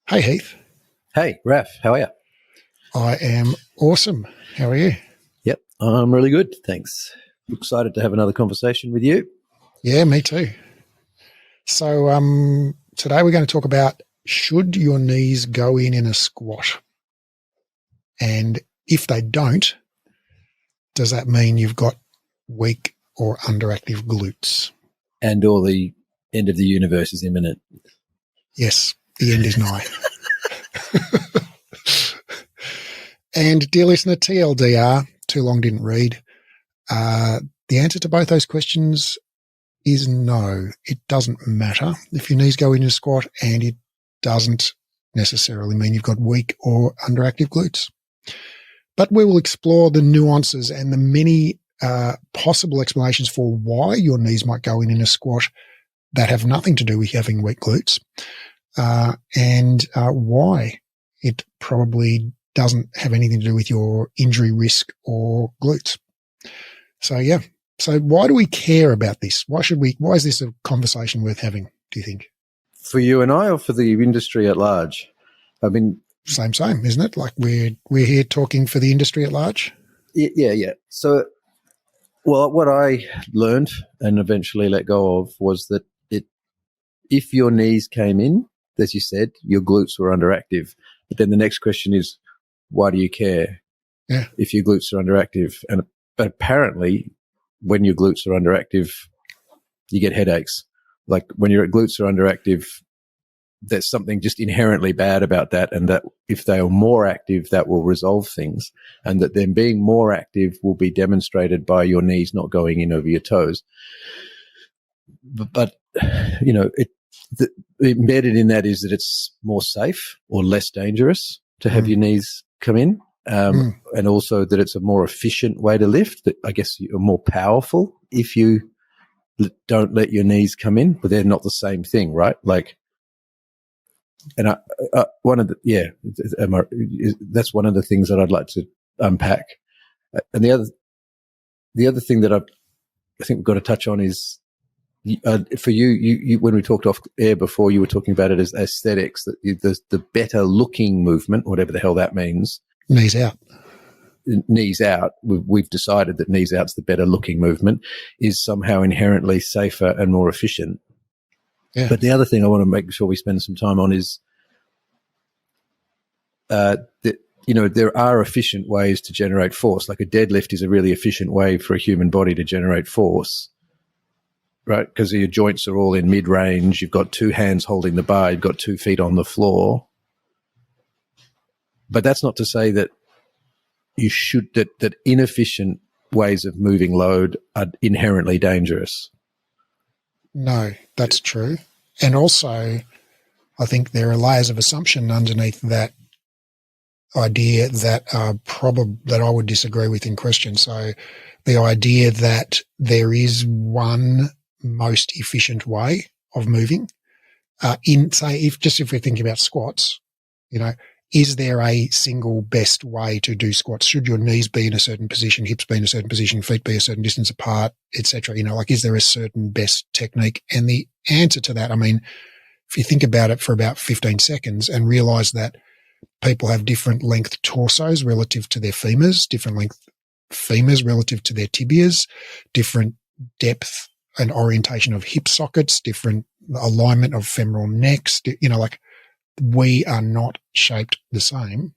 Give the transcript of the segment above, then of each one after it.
Hey, Heath. Hey, Raph, how are you? I am awesome. How are you? Yep, I'm really good, thanks. Excited to have another conversation with you. Yeah, me too. So today we're going to talk about, should your knees go in a squat? And if they don't, does that mean you've got weak or underactive glutes? And or the end of the universe is imminent. Yes, the end is nigh. And dear listener, TLDR, too long didn't read. The answer to both those questions is no. It doesn't matter if your knees go in a squat, and it doesn't necessarily mean you've got weak or underactive glutes. But we will explore the nuances and the many possible explanations for why your knees might go in a squat that have nothing to do with having weak glutes, and why it probably doesn't have anything to do with your injury risk or glutes. So, yeah. So why do we care about this? Why is this a conversation worth having, do you think? For you and I, or for the industry at large? I mean, Same, isn't it? Like we're here talking for the industry at large. Yeah. So, well, what I learned and eventually let go of was that if your knees came in, as you said, your glutes were underactive. But then the next question is, why do you care? Yeah. If your glutes are underactive? But apparently, when your glutes are underactive, you get headaches. Like when your glutes are underactive, there's something just inherently bad about that, and that if they are more active, that will resolve things, and that them being more active will be demonstrated by your knees not going in over your toes. But you know, embedded in that is that it's more safe or less dangerous to have your knees come in, and also that it's a more efficient way to lift. That I guess you're more powerful if you don't let your knees come in, but they're not the same thing, right? Like, and that's one of the things that I'd like to unpack. And the other thing that I think we've got to touch on is, for you, when we talked off air before, you were talking about it as aesthetics, that the better looking movement, whatever the hell that means. Knees out. Knees out. We've decided that knees out's the better looking movement, is somehow inherently safer and more efficient. Yeah. But the other thing I want to make sure we spend some time on is that, there are efficient ways to generate force. Like a deadlift is a really efficient way for a human body to generate force, right? Because your joints are all in mid-range. You've got two hands holding the bar. You've got 2 feet on the floor. But that's not to say that that inefficient ways of moving load are inherently dangerous. No, that's true. And also, I think there are layers of assumption underneath that idea that are that I would disagree with in question. So the idea that there is one most efficient way of moving, if we're thinking about squats, is there a single best way to do squats? Should your knees be in a certain position, hips be in a certain position, feet be a certain distance apart, etc.? Is there a certain best technique? And the answer to that, if you think about it for about 15 seconds and realize that people have different length torsos relative to their femurs, different length femurs relative to their tibias, different depth and orientation of hip sockets, different alignment of femoral necks, we are not shaped the same.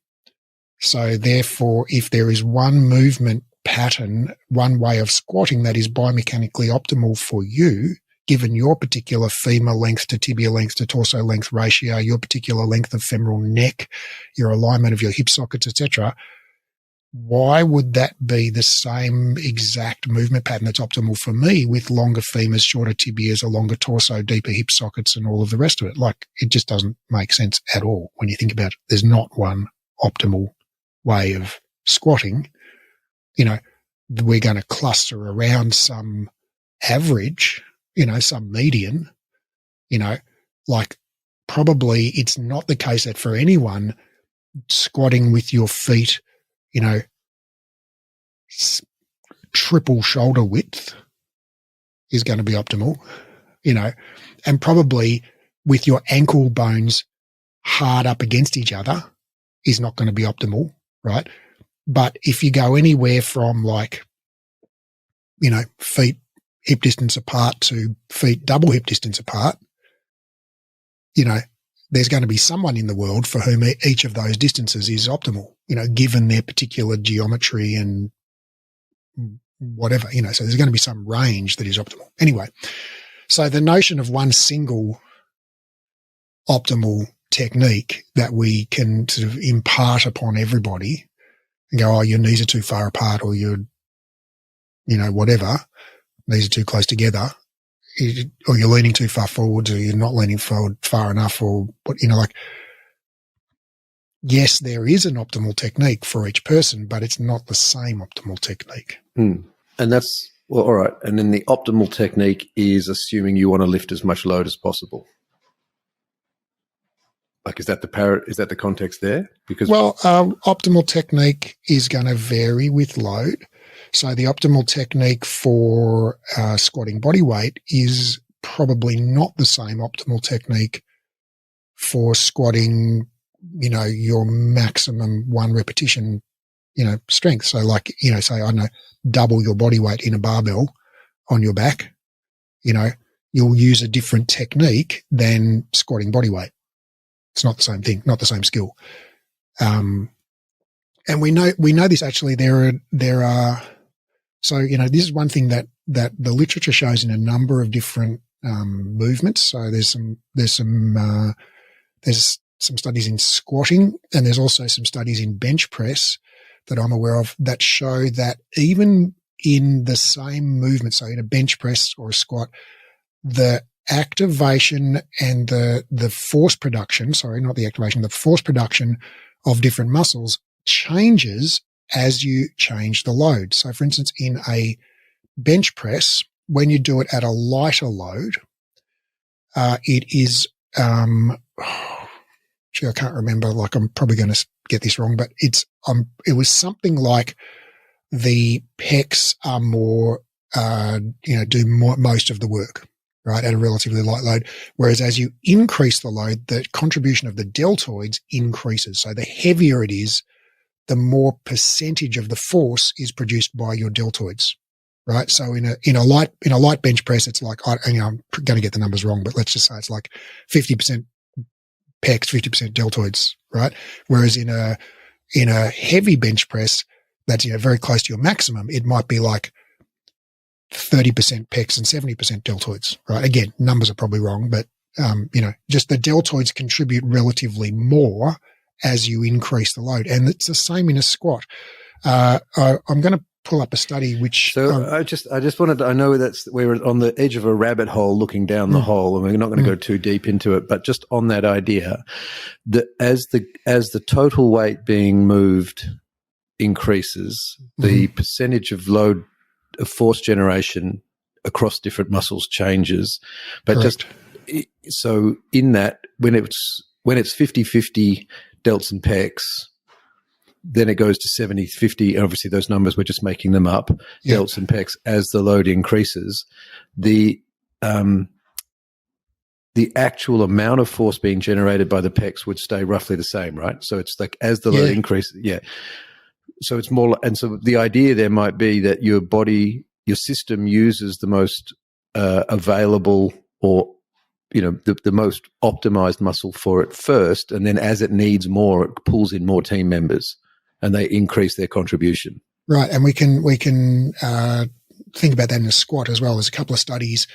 So therefore, if there is one movement pattern, one way of squatting that is biomechanically optimal for you, given your particular femur length to tibia length to torso length ratio, your particular length of femoral neck, your alignment of your hip sockets, etc., why would that be the same exact movement pattern that's optimal for me with longer femurs, shorter tibias, a longer torso, deeper hip sockets, and all of the rest of it? It just doesn't make sense at all when you think about it. There's not one optimal way of squatting. We're going to cluster around some average, some median, probably it's not the case that for anyone squatting with your feet, triple shoulder width, is going to be optimal, and probably with your ankle bones hard up against each other is not going to be optimal, right? But if you go anywhere from feet hip distance apart to feet double hip distance apart, there's going to be someone in the world for whom each of those distances is optimal, given their particular geometry and whatever, so there's going to be some range that is optimal. Anyway, so the notion of one single optimal technique that we can sort of impart upon everybody and go, oh, your knees are too far apart, or you're, whatever, knees are too close together, or you're leaning too far forwards, or you're not leaning forward far enough, or what, yes, there is an optimal technique for each person, but it's not the same optimal technique. And that's, well, all right. And then the optimal technique is assuming you want to lift as much load as possible. Like, is that the context there? Because optimal technique is going to vary with load. So the optimal technique for squatting body weight is probably not the same optimal technique for squatting, your maximum one repetition, strength. So say, I don't know, double your body weight in a barbell on your back, you'll use a different technique than squatting body weight. It's not the same thing, not the same skill. And we know this actually. There are. So this is one thing that the literature shows in a number of different movements. So there's some studies in squatting, and there's also some studies in bench press that I'm aware of that show that even in the same movement, so in a bench press or a squat, the activation and the force production, the force production of different muscles changes as you change the load. So for instance, in a bench press, when you do it at a lighter load, it is, I can't remember, I'm probably going to get this wrong, but it was something like the pecs are more, do most of the work, right, at a relatively light load. Whereas as you increase the load, the contribution of the deltoids increases. So the heavier it is, the more percentage of the force is produced by your deltoids, right? So in a light bench press, it's like, I'm going to get the numbers wrong, but let's just say it's like 50% pecs, 50% deltoids, right? Whereas in a heavy bench press that's very close to your maximum, it might be like 30% pecs and 70% deltoids, right? Again, numbers are probably wrong, but just the deltoids contribute relatively more as you increase the load, and it's the same in a squat. I'm going to pull up a study which. So I just wanted to. I know we're on the edge of a rabbit hole, looking down the hole, and we're not going to go too deep into it. But just on that idea, that as the total weight being moved increases, the percentage of load of force generation across different muscles changes. But Correct. So in that, when it's 50-50 delts and pecs, then it goes to 70-50. Obviously, those numbers, we're just making them up, delts and pecs. As the load increases, the actual amount of force being generated by the pecs would stay roughly the same, right? So it's like as the load increases, so it's more, and so the idea there might be that your system uses the most available, or the most optimized muscle for it first, and then as it needs more, it pulls in more team members, and they increase their contribution. Right, and we can think about that in a squat as well. There's a couple of studies,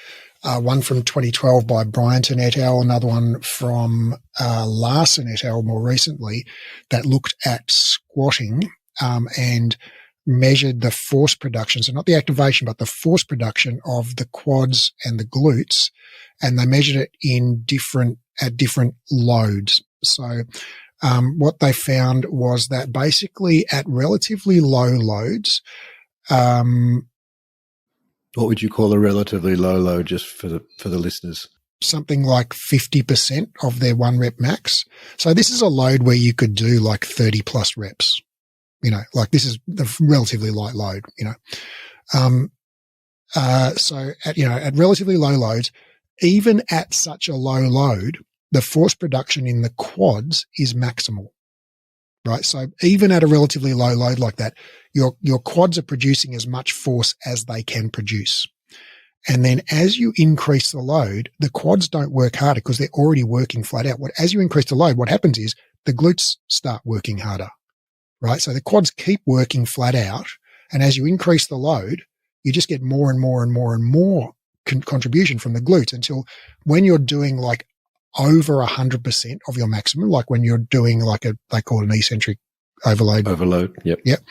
one from 2012 by Bryant et al., another one from Larson et al. More recently, that looked at squatting and measured the force production, so not the activation, but the force production of the quads and the glutes, and they measured it at different loads. So what they found was that basically at relatively low loads, what would you call a relatively low load, just for the listeners? Something like 50% of their 1 rep max. So this is a load where you could do like 30 plus reps. Like this is a relatively light load, So at relatively low loads, even at such a low load, the force production in the quads is maximal, right? So even at a relatively low load like that, your quads are producing as much force as they can produce. And then as you increase the load, the quads don't work harder because they're already working flat out. As you increase the load, what happens is the glutes start working harder, right? So the quads keep working flat out. And as you increase the load, you just get more and more and more and more contribution from the glutes until when you're doing like over 100% of your maximum, like when you're doing like they call it an eccentric overload. Overload. Yep. Yep.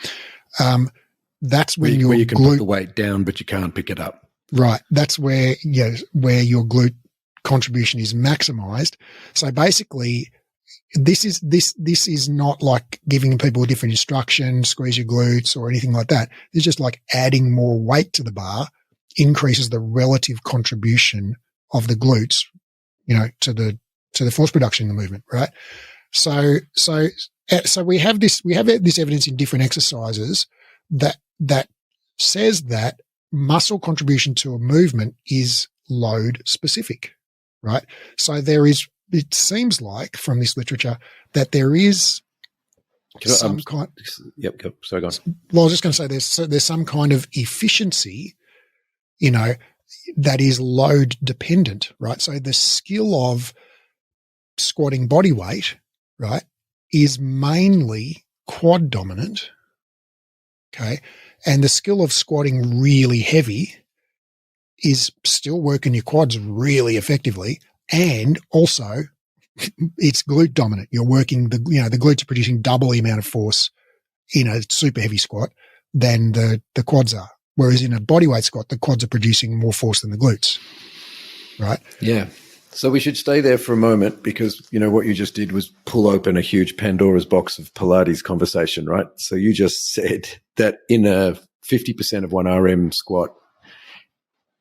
That's when where you can put the weight down, but you can't pick it up. Right. That's where your glute contribution is maximized. So basically this is not like giving people a different instruction, squeeze your glutes or anything like that. It's just like adding more weight to the bar increases the relative contribution of the glutes, to the force production in the movement, right? So we have this evidence in different exercises that says that muscle contribution to a movement is load specific, right? So it seems like from this literature that there is some kind. Yep. Sorry, go on. Well, I was just going to say there's some kind of efficiency, that is load dependent, right? So the skill of squatting body weight, right, is mainly quad dominant. Okay. And the skill of squatting really heavy is still working your quads really effectively. And also it's glute dominant. You're working the glutes are producing double the amount of force in a super heavy squat than the quads are. Whereas in a bodyweight squat, the quads are producing more force than the glutes. Right? Yeah. So we should stay there for a moment because, what you just did was pull open a huge Pandora's box of Pilates conversation, right? So you just said that in a 50% of 1RM squat,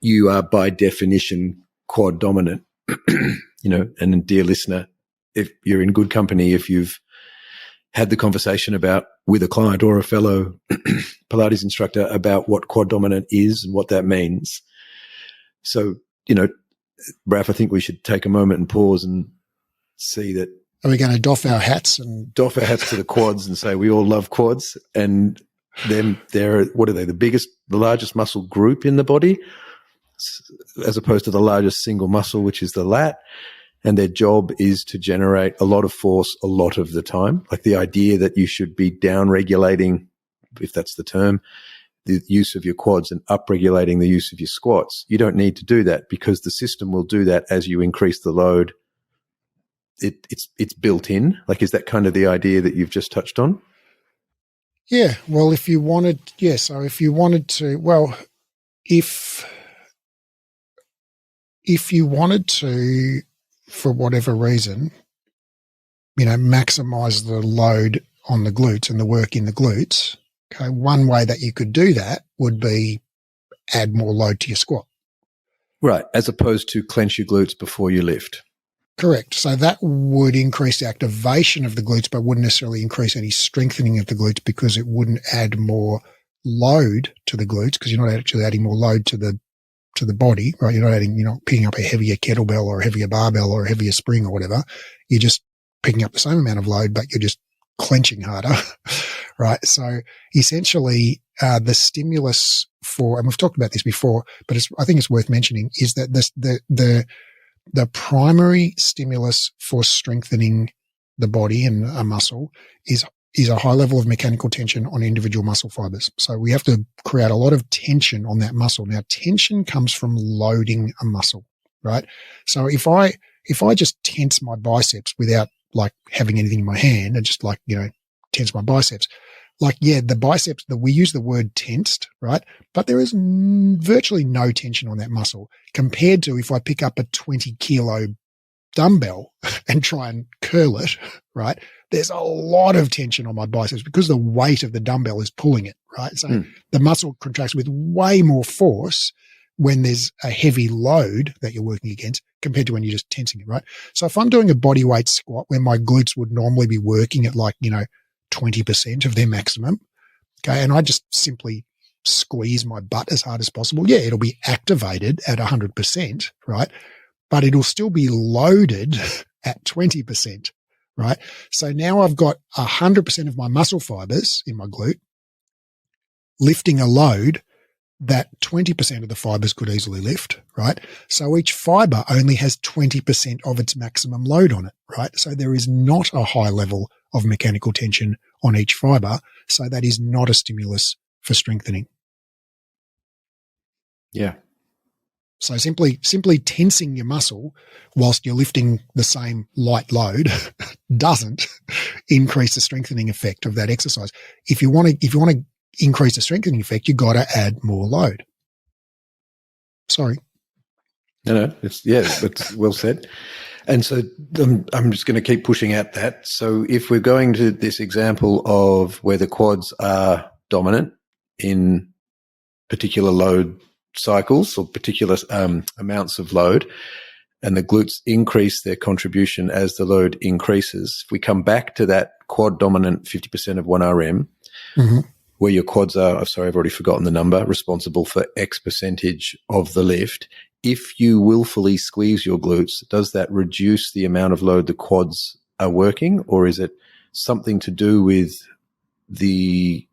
you are by definition quad dominant, and dear listener, if you're in good company, if you've had the conversation with a client or a fellow Pilates instructor about what quad dominant is and what that means. So, Raph, I think we should take a moment and pause and see that. Are we going to doff our hats to the quads and say we all love quads? And then what are they? The largest muscle group in the body, as opposed to the largest single muscle, which is the lat. And their job is to generate a lot of force a lot of the time. Like the idea that you should be down regulating, if that's the term, the use of your quads and up-regulating the use of your squats. You don't need to do that because the system will do that as you increase the load. It's built in. Like, is that kind of the idea that you've just touched on? Yeah. Well, if you wanted to, for whatever reason, maximize the load on the glutes and the work in the glutes, okay, one way that you could do that would be add more load to your squat. Right, as opposed to clench your glutes before you lift. Correct. So that would increase the activation of the glutes, but wouldn't necessarily increase any strengthening of the glutes because it wouldn't add more load to the glutes because you're not actually adding more load to the body, right? You're not picking up a heavier kettlebell or a heavier barbell or a heavier spring or whatever. You're just picking up the same amount of load, but you're just clenching harder, right? So essentially, the stimulus and we've talked about this before, but I think it's worth mentioning, is that the primary stimulus for strengthening the body and a muscle is a high level of mechanical tension on individual muscle fibers. So we have to create a lot of tension on that muscle. Now, tension comes from loading a muscle, right? So if I just tense my biceps without like having anything in my hand and just tense my biceps, the biceps, we use the word tensed, right? But there is virtually no tension on that muscle compared to if I pick up a 20 kilo dumbbell and try and curl it, right? There's a lot of tension on my biceps because the weight of the dumbbell is pulling it, right? So the muscle contracts with way more force when there's a heavy load that you're working against compared to when you're just tensing it, right? So if I'm doing a body weight squat where my glutes would normally be working at 20% of their maximum, okay, and I just simply squeeze my butt as hard as possible, yeah, it'll be activated at 100%, right? But it'll still be loaded at 20%, right? So now I've got 100% of my muscle fibers in my glute lifting a load that 20% of the fibers could easily lift, right? So each fiber only has 20% of its maximum load on it, right? So there is not a high level of mechanical tension on each fiber. So that is not a stimulus for strengthening. Yeah. So simply tensing your muscle whilst you're lifting the same light load doesn't increase the strengthening effect of that exercise. If you want to increase the strengthening effect, you got to add more load. Sorry. No, it's well said. And so I'm just going to keep pushing at that. So if we're going to this example of where the quads are dominant in particular load cycles or particular amounts of load, and the glutes increase their contribution as the load increases, if we come back to that quad dominant 50% of 1RM, where your quads are, I've already forgotten the number, responsible for X percentage of the lift. If you willfully squeeze your glutes, does that reduce the amount of load the quads are working, or is it something to do with the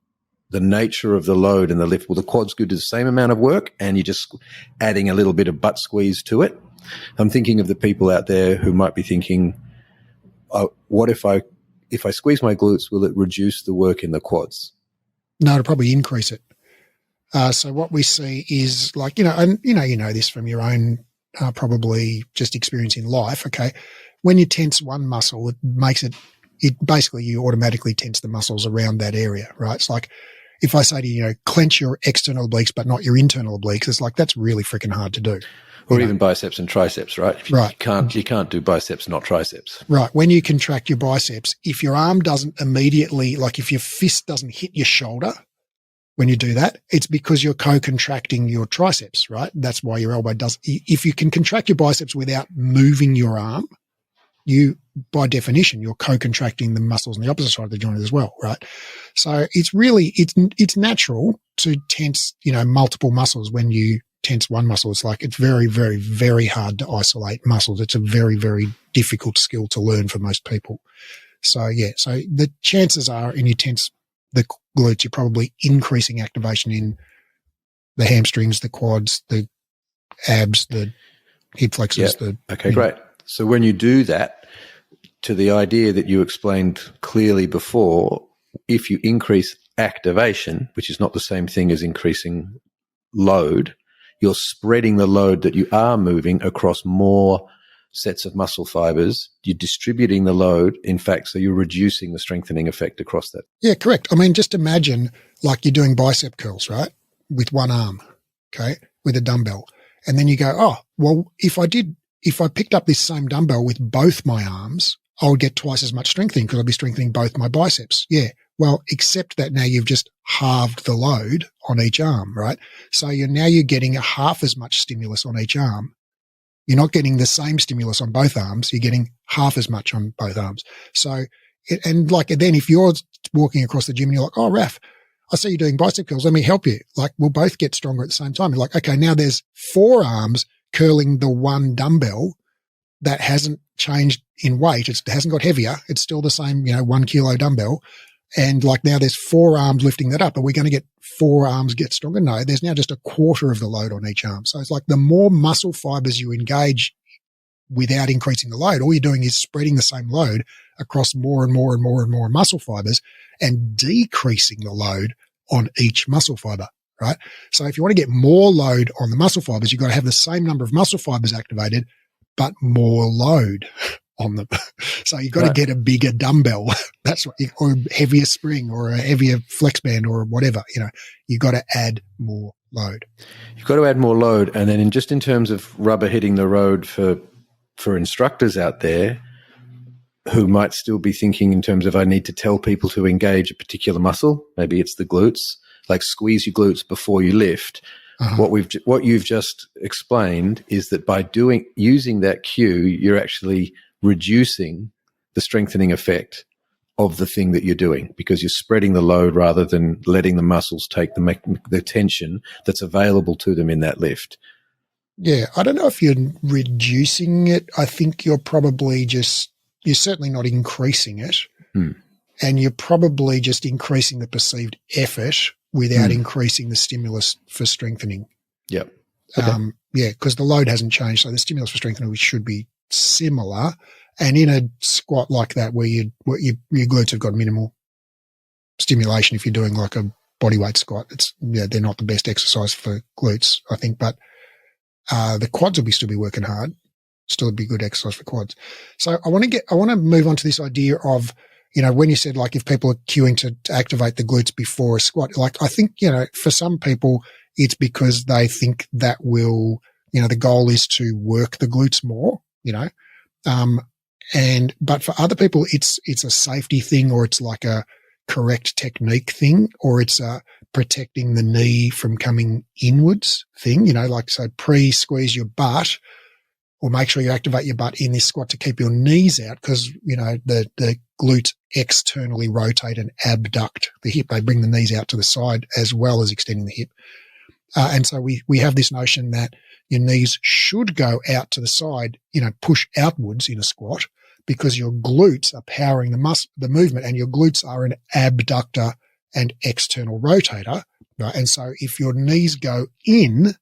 nature of the load and the lift? Will the quads do the same amount of work and you're just adding a little bit of butt squeeze to it? I'm thinking of the people out there who might be thinking, what if I squeeze my glutes, will it reduce the work in the quads? No, it'll probably increase it. So what we see is like, and you know this from your own probably just experience in life, okay? When you tense one muscle, it basically you automatically tense the muscles around that area, right? It's like if I say to you, clench your external obliques but not your internal obliques, it's like that's really freaking hard to do. Or even biceps and triceps, right? Right. You can't do biceps, not triceps. Right. When you contract your biceps, if your arm doesn't immediately, like if your fist doesn't hit your shoulder when you do that, it's because you're co-contracting your triceps, right? That's why your elbow does. If you can contract your biceps without moving your arm, by definition, you're co-contracting the muscles on the opposite side of the joint as well, right? So it's natural to tense, multiple muscles when you tense one muscle. It's like, it's very, very, very hard to isolate muscles. It's a very, very difficult skill to learn for most people. So yeah, so the chances are in you tense the glutes, you're probably increasing activation in the hamstrings, the quads, the abs, the hip flexors. Yeah. Okay, great. So when you do that, to the idea that you explained clearly before, if you increase activation, which is not the same thing as increasing load, you're spreading the load that you are moving across more sets of muscle fibers. You're distributing the load, in fact, so you're reducing the strengthening effect across that. Yeah, correct. I mean, just imagine like you're doing bicep curls, right, with one arm, okay, with a dumbbell. And then you go, oh, well, if I picked up this same dumbbell with both my arms, I would get twice as much strengthening because I'd be strengthening both my biceps. Yeah. Well, except that now you've just halved the load on each arm, right? So you're getting half as much stimulus on each arm. You're not getting the same stimulus on both arms. You're getting half as much on both arms. So, then if you're walking across the gym and you're like, oh, Raph, I see you doing bicep curls. Let me help you. Like, we'll both get stronger at the same time. You're like, okay, now there's 4 arms curling the one dumbbell that hasn't changed in weight. It hasn't got heavier. It's still the same, 1 kilo dumbbell. And like now there's 4 arms lifting that up. Are we going to get 4 arms get stronger? No, there's now just a quarter of the load on each arm. So it's like the more muscle fibers you engage without increasing the load, all you're doing is spreading the same load across more and more and more and more muscle fibers and decreasing the load on each muscle fiber, right? So if you want to get more load on the muscle fibers, you've got to have the same number of muscle fibers activated, but more load on them. So you've got to get a bigger dumbbell. That's what, or a heavier spring or a heavier flex band or whatever, you've got to add more load. You've got to add more load. And then in terms of rubber hitting the road for instructors out there who might still be thinking in terms of, I need to tell people to engage a particular muscle. Maybe it's the glutes, like squeeze your glutes before you lift. Uh-huh. What you've just explained is that by using that cue, you're actually reducing the strengthening effect of the thing that you're doing, because you're spreading the load rather than letting the muscles take the tension that's available to them in that lift. Yeah, I don't know if you're reducing it. I think you're certainly not increasing it. And you're probably just increasing the perceived effort without increasing the stimulus for strengthening. Yep. Okay. Because the load hasn't changed. So the stimulus for strengthening should be similar. And in a squat like that where your glutes have got minimal stimulation, if you're doing like a bodyweight squat, they're not the best exercise for glutes, I think. But the quads will still be working hard. Still be good exercise for quads. So I want to move on to this idea of, when you said like if people are queuing to activate the glutes before a squat, like I think, for some people it's because they think that will, the goal is to work the glutes more, but for other people it's a safety thing, or it's like a correct technique thing, or it's a protecting the knee from coming inwards thing, like so pre-squeeze your butt, or make sure you activate your butt in this squat to keep your knees out, because, the glutes externally rotate and abduct the hip. They bring the knees out to the side as well as extending the hip. And so we have this notion that your knees should go out to the side, push outwards in a squat, because your glutes are powering the movement, and your glutes are an abductor and external rotator. Right? And so if your knees go in,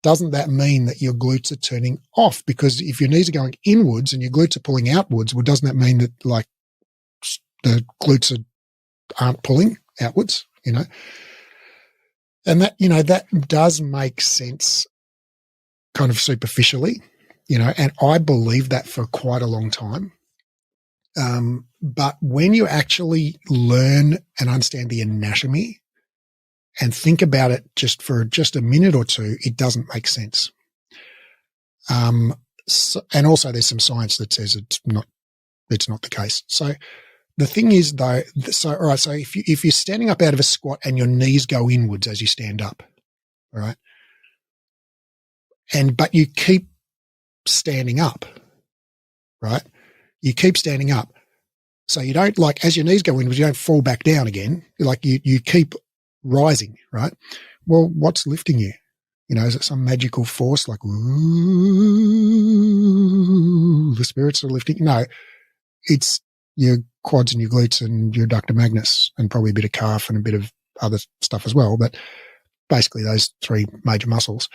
doesn't that mean that your glutes are turning off? Because if your knees are going inwards and your glutes are pulling outwards, well, doesn't that mean that like the glutes aren't pulling outwards, And that, that does make sense kind of superficially, and I believe that for quite a long time. But when you actually learn and understand the anatomy and think about it for just a minute or two, it doesn't make sense. And also there's some science that says it's not the case. So the thing is though, all right, so if you're standing up out of a squat and your knees go inwards as you stand up, all right, but you keep standing up, right? You keep standing up. So you don't, like, as your knees go inwards, you don't fall back down again. Like you keep rising, right? Well, what's lifting you? Is it some magical force like, ooh, the spirits are lifting? No, it's your quads and your glutes and your adductor Magnus, and probably a bit of calf and a bit of other stuff as well. But basically those three major muscles.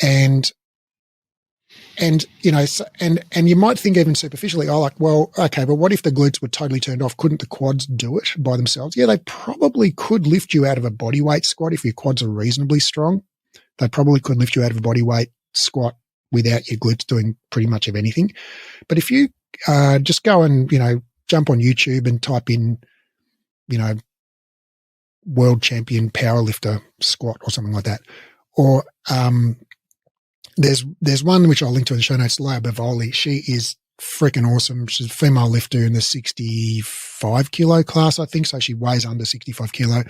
And you might think even superficially, well, okay, but what if the glutes were totally turned off? Couldn't the quads do it by themselves? Yeah, they probably could lift you out of a bodyweight squat if your quads are reasonably strong. They probably could lift you out of a bodyweight squat without your glutes doing pretty much of anything. But if you just go and, jump on YouTube and type in, world champion powerlifter squat or something like that, or there's one which I'll link to in the show notes, Leah Bavoli. She is freaking awesome. She's a female lifter in the 65 kilo class, I think. So she weighs under 65 kilo.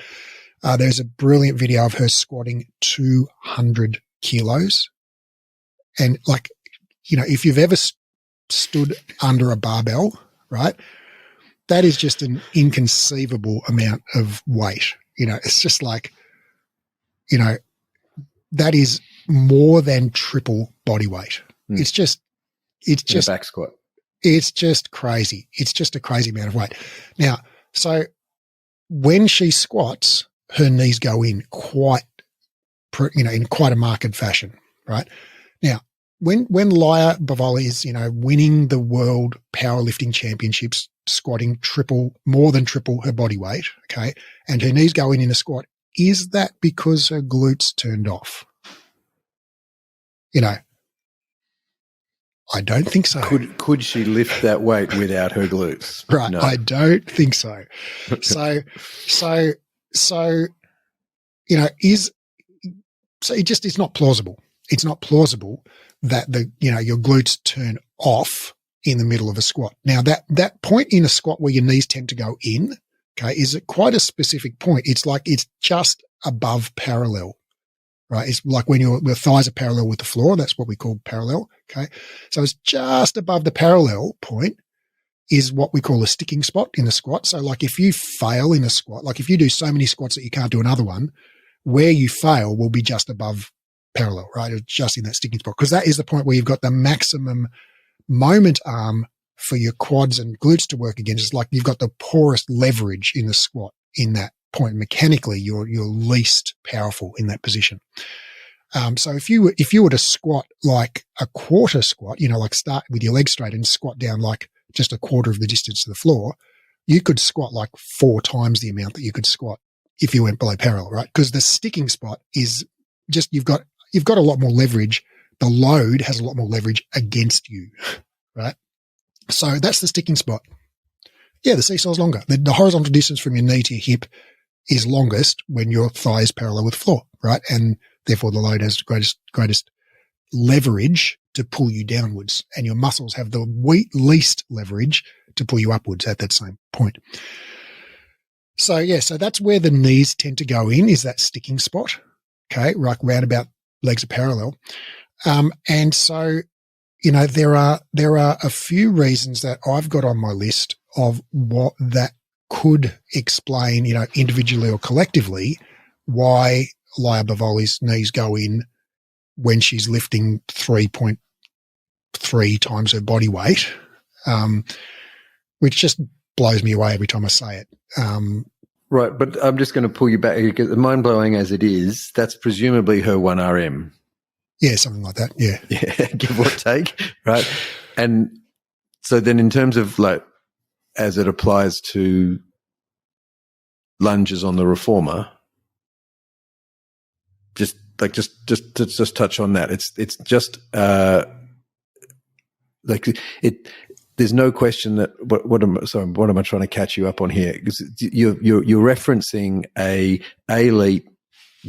There's a brilliant video of her squatting 200 kilos. And if you've ever stood under a barbell, right, that is just an inconceivable amount of weight. It's just like, that is more than triple body weight. It's just a back squat. It's just crazy. It's just a crazy amount of weight. Now, so when she squats, her knees go in in quite a marked fashion, right? Now, when Leah Bavoli is, winning the world powerlifting championships, squatting more than triple her body weight, okay, and her knees go in a squat, is that because her glutes turned off? I don't think so. Could she lift that weight without her glutes? Right. No. I don't think so. It's not plausible. It's not plausible that your glutes turn off in the middle of a squat. Now that point in a squat where your knees tend to go in, okay, is quite a specific point. It's just above parallel. Right. It's like when your thighs are parallel with the floor. That's what we call parallel. Okay. So it's just above the parallel point. is what we call a sticking spot in the squat. So like if you fail in a squat, like if you do so many squats that you can't do another one, where you fail will be just above parallel, right? It's just in that sticking spot, because that is the point where you've got the maximum moment arm for your quads and glutes to work against. It's like you've got the poorest leverage in the squat in that point. Mechanically, you're least powerful in that position. So if you were to squat like a quarter squat, like start with your legs straight and squat down like just a quarter of the distance to the floor, you could squat like 4 times the amount that you could squat if you went below parallel, right? Because the sticking spot is just, you've got a lot more leverage. The load has a lot more leverage against you, right? So that's the sticking spot. Yeah, the seesaw is longer. The horizontal distance from your knee to your hip is longest when your thigh is parallel with the floor, right? And therefore the load has the greatest leverage to pull you downwards, and your muscles have the least leverage to pull you upwards at that same point. So yeah, so that's where the knees tend to go in, is that sticking spot. Okay, right round about legs are parallel. And so, there are a few reasons that I've got on my list of what that could explain, individually or collectively, why Laia Bavoli's knees go in when she's lifting 3.3 times her body weight, which just blows me away every time I say it. Right, but I'm just going to pull you back. Mind-blowing as it is, that's presumably her 1RM. Yeah, something like that, yeah. Yeah, give or take, right? And so then in terms of like, as it applies to lunges on the reformer, just touch on that. It's just like it. There's no question that what am I trying to catch you up on here? Because you're referencing a elite,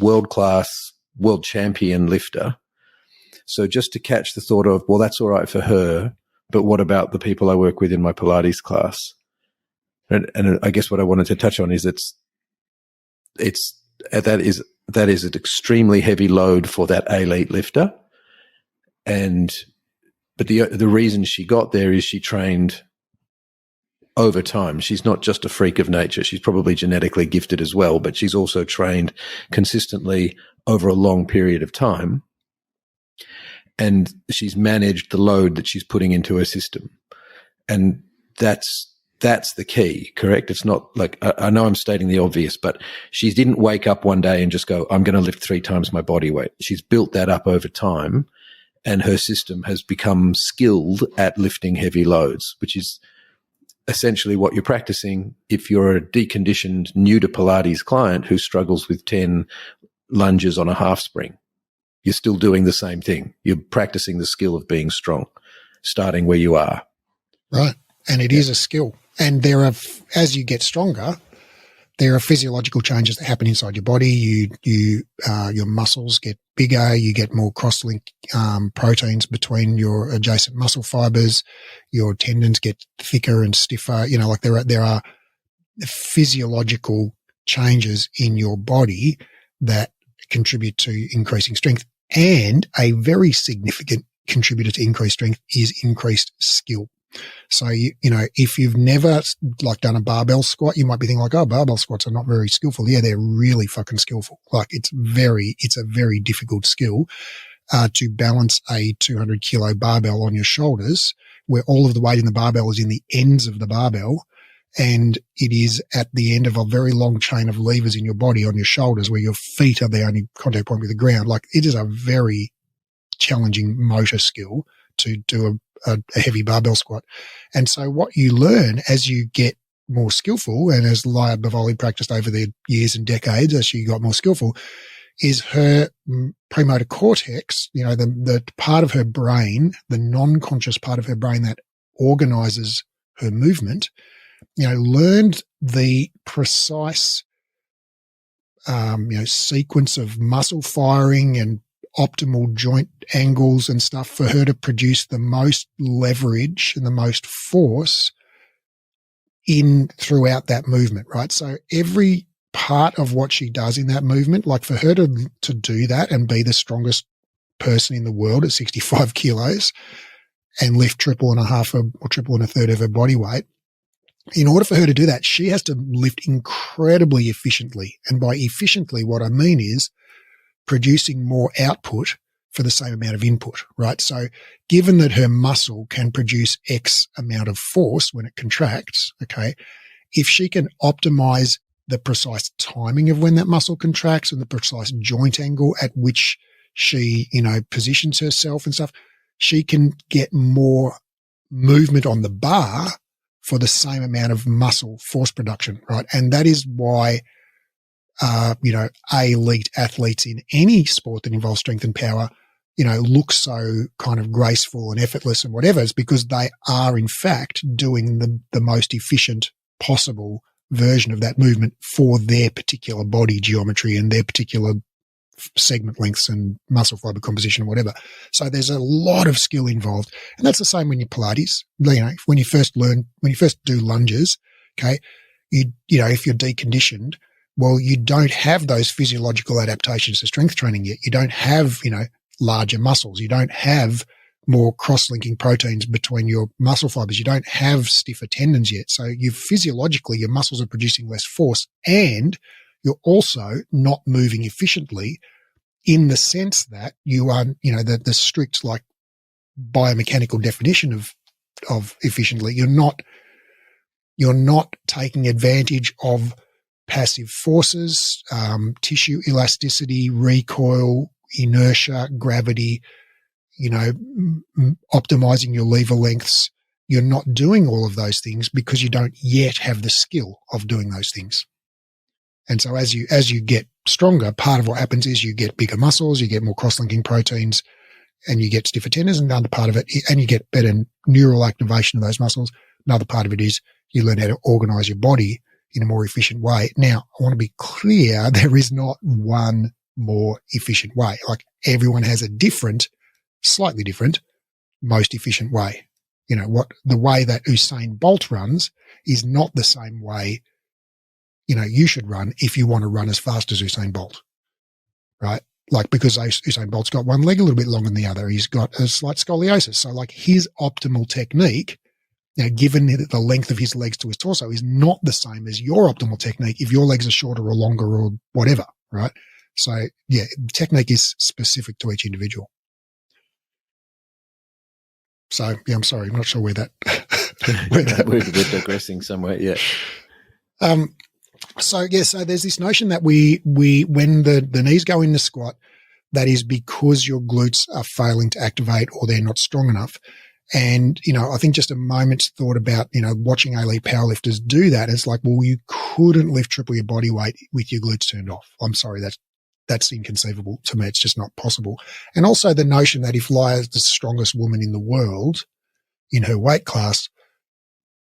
world class, world champion lifter. So just to catch the thought of, well, that's all right for her, but what about the people I work with in my Pilates class? And I guess what I wanted to touch on is that is an extremely heavy load for that elite lifter, but the reason she got there is she trained over time. She's not just a freak of nature. She's probably genetically gifted as well, but she's also trained consistently over a long period of time. And she's managed the load that she's putting into her system. And that's the key, correct? It's not like, I know I'm stating the obvious, but she didn't wake up one day and just go, I'm going to lift 3 times my body weight. She's built that up over time, and her system has become skilled at lifting heavy loads, which is essentially what you're practicing if you're a deconditioned, new to Pilates client who struggles with 10 lunges on a half spring. You're still doing the same thing. You're practicing the skill of being strong, starting where you are. Right. And it is a skill. And as you get stronger, there are physiological changes that happen inside your body. Your muscles get bigger. You get more cross-link proteins between your adjacent muscle fibers. Your tendons get thicker and stiffer. Like there are physiological changes in your body that contribute to increasing strength. And a very significant contributor to increased strength is increased skill. So, if you've never done a barbell squat, you might be thinking like, oh, barbell squats are not very skillful. Yeah, they're really fucking skillful. Like it's a very difficult skill to balance a 200 kilo barbell on your shoulders, where all of the weight in the barbell is in the ends of the barbell. And it is at the end of a very long chain of levers in your body on your shoulders, where your feet are the only contact point with the ground. Like it is a very challenging motor skill to do a heavy barbell squat. And so what you learn as you get more skillful, and as Laia Bavoli practiced over the years and decades as she got more skillful, is her premotor cortex, the part of her brain, the non-conscious part of her brain that organizes her movement, learned the precise, sequence of muscle firing and optimal joint angles and stuff for her to produce the most leverage and the most force throughout that movement, right? So every part of what she does in that movement, like for her to do that and be the strongest person in the world at 65 kilos and lift triple and a half or triple and a third of her body weight, in order for her to do that, she has to lift incredibly efficiently. And by efficiently, what I mean is producing more output for the same amount of input, right? So given that her muscle can produce X amount of force when it contracts, okay, if she can optimize the precise timing of when that muscle contracts and the precise joint angle at which she, positions herself and stuff, she can get more movement on the bar for the same amount of muscle force production, right? And that is why, elite athletes in any sport that involves strength and power, look so kind of graceful and effortless and whatever. It's because they are in fact doing the most efficient possible version of that movement for their particular body geometry and their particular segment lengths and muscle fiber composition and whatever. So there's a lot of skill involved. And that's the same when you Pilates. When you first do lunges, okay, if you're deconditioned, well, you don't have those physiological adaptations to strength training yet. You don't have, larger muscles. You don't have more cross-linking proteins between your muscle fibers. You don't have stiffer tendons yet. So physiologically, your muscles are producing less force, and you're also not moving efficiently in the sense that you are, the strict like biomechanical definition of efficiently. You're not taking advantage of passive forces, tissue elasticity, recoil, inertia, gravity, optimizing your lever lengths. You're not doing all of those things because you don't yet have the skill of doing those things. And so as you get stronger, part of what happens is you get bigger muscles, you get more cross-linking proteins, and you get stiffer tendons. And another part of it, and you get better neural activation of those muscles. Another part of it is you learn how to organize your body in a more efficient way. Now, I want to be clear, there is not one more efficient way. Like everyone has a slightly different, most efficient way. The way that Usain Bolt runs is not the same way, you should run if you want to run as fast as Usain Bolt, right? Like because Usain Bolt's got one leg a little bit longer than the other. He's got a slight scoliosis. So like his optimal technique, given the length of his legs to his torso, is not the same as your optimal technique if your legs are shorter or longer or whatever, right? So yeah, technique is specific to each individual. So yeah, I'm sorry, I'm not sure where that. We're digressing somewhere. Yeah. So there's this notion that we when the knees go in the squat, that is because your glutes are failing to activate or they're not strong enough. And, I think just a moment's thought about, watching elite powerlifters do that. It's like, well, you couldn't lift triple your body weight with your glutes turned off. I'm sorry, that's inconceivable to me. It's just not possible. And also the notion that if Lia is the strongest woman in the world in her weight class,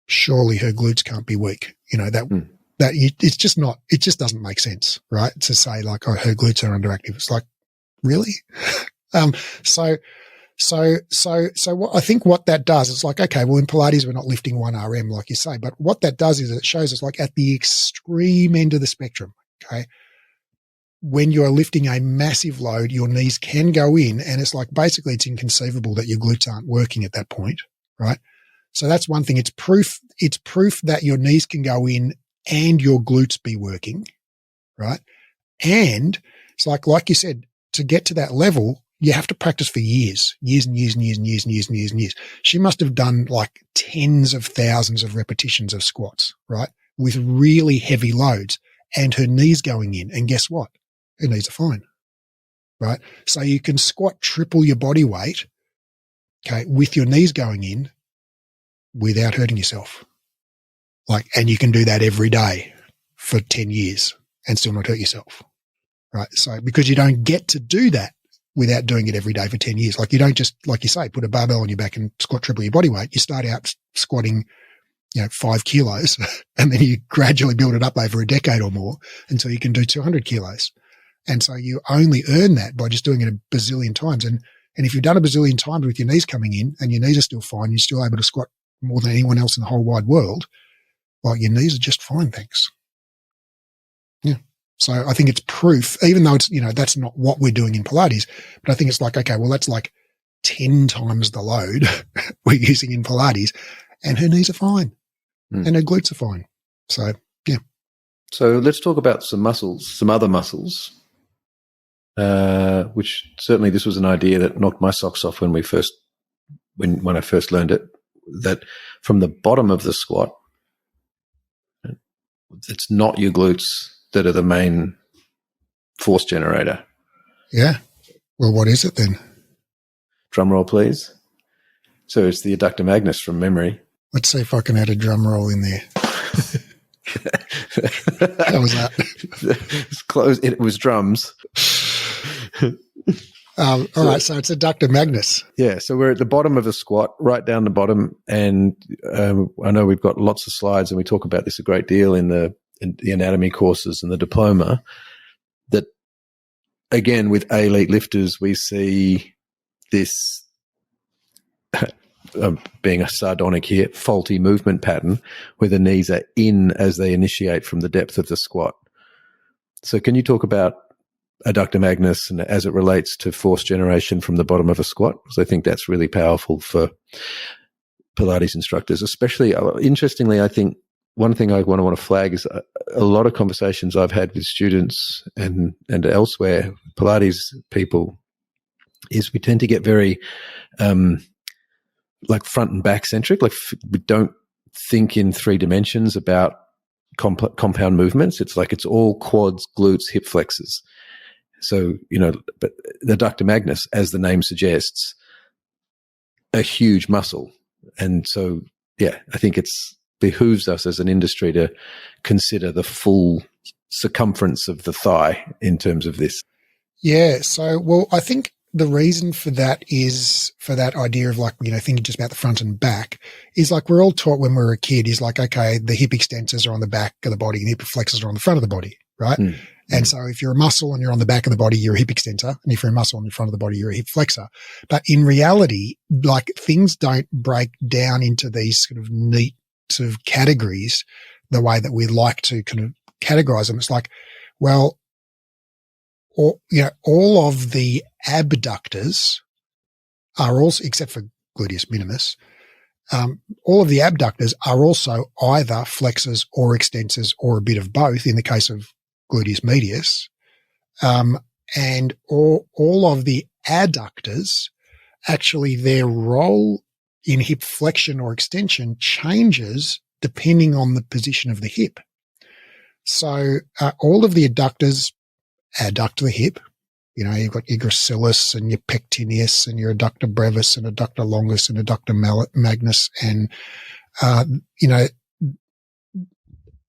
surely her glutes can't be weak. It's just not, it just doesn't make sense, right? To say like, oh, her glutes are underactive. It's like, really? So what I think what that does is like, okay, well in Pilates, we're not lifting 1 RM like you say, but what that does is it shows us like at the extreme end of the spectrum, okay, when you're lifting a massive load, your knees can go in, and it's like basically it's inconceivable that your glutes aren't working at that point, right? So that's one thing. It's proof that your knees can go in and your glutes be working, right? And it's like you said, to get to that level, you have to practice for years and years and years and years and years and years and years. She must have done like tens of thousands of repetitions of squats, right? With really heavy loads, and her knees going in. And guess what? Her knees are fine, right? So you can squat triple your body weight, okay, with your knees going in without hurting yourself. And you can do that every day for 10 years and still not hurt yourself, right? So because you don't get to do that without doing it every day for 10 years. Like you don't just, like you say, put a barbell on your back and squat triple your body weight. You start out squatting, 5 kilos and then you gradually build it up over a decade or more until you can do 200 kilos. And so you only earn that by just doing it a bazillion times. And if you've done a bazillion times with your knees coming in and your knees are still fine, you're still able to squat more than anyone else in the whole wide world, well, your knees are just fine, thanks. Yeah. So I think it's proof, even though it's, that's not what we're doing in Pilates, but I think it's like, okay, well, that's like 10 times the load we're using in Pilates, and her knees are fine and her glutes are fine. So, yeah. So let's talk about some other muscles, which certainly this was an idea that knocked my socks off when I first learned it, that from the bottom of the squat, it's not your glutes that are the main force generator. Yeah. Well, what is it then? Drum roll, please. So it's the adductor magnus from memory. Let's see if I can add a drum roll in there. How was that? It's close. It was drums. All right, so it's adductor magnus. Yeah, so we're at the bottom of the squat, right down the bottom, and I know we've got lots of slides, and we talk about this a great deal in the anatomy courses and the diploma. That again, with elite lifters, we see this. Being a sardonic here, faulty movement pattern where the knees are in as they initiate from the depth of the squat. So can you talk about adductor magnus and as it relates to force generation from the bottom of a squat? Because I think that's really powerful for Pilates instructors, especially. Interestingly, I think one thing I want to flag is a lot of conversations I've had with students and elsewhere, Pilates people, is we tend to get very like front and back centric. Like we don't think in 3 dimensions about compound movements. It's like it's all quads, glutes, hip flexors. So, but the adductor magnus, as the name suggests, a huge muscle. And so, yeah, I think it's behooves us as an industry to consider the full circumference of the thigh in terms of this. Yeah. So, well, I think the reason for that is for that idea of like, thinking just about the front and back is like we're all taught when we were a kid is like, okay, the hip extensors are on the back of the body and hip flexors are on the front of the body, right? And so if you're a muscle and you're on the back of the body, you're a hip extensor. And if you're a muscle on the front of the body, you're a hip flexor. But in reality, like things don't break down into these sort of neat sort of categories the way that we like to kind of categorize them. It's like, well, all of the abductors are also, except for gluteus minimus, all of the abductors are also either flexors or extensors or a bit of both in the case of gluteus medius. And all of the adductors, actually their role in hip flexion or extension changes depending on the position of the hip. So all of the adductors adduct the hip. You've got your gracilis and your pectineus and your adductor brevis and adductor longus and adductor magnus and,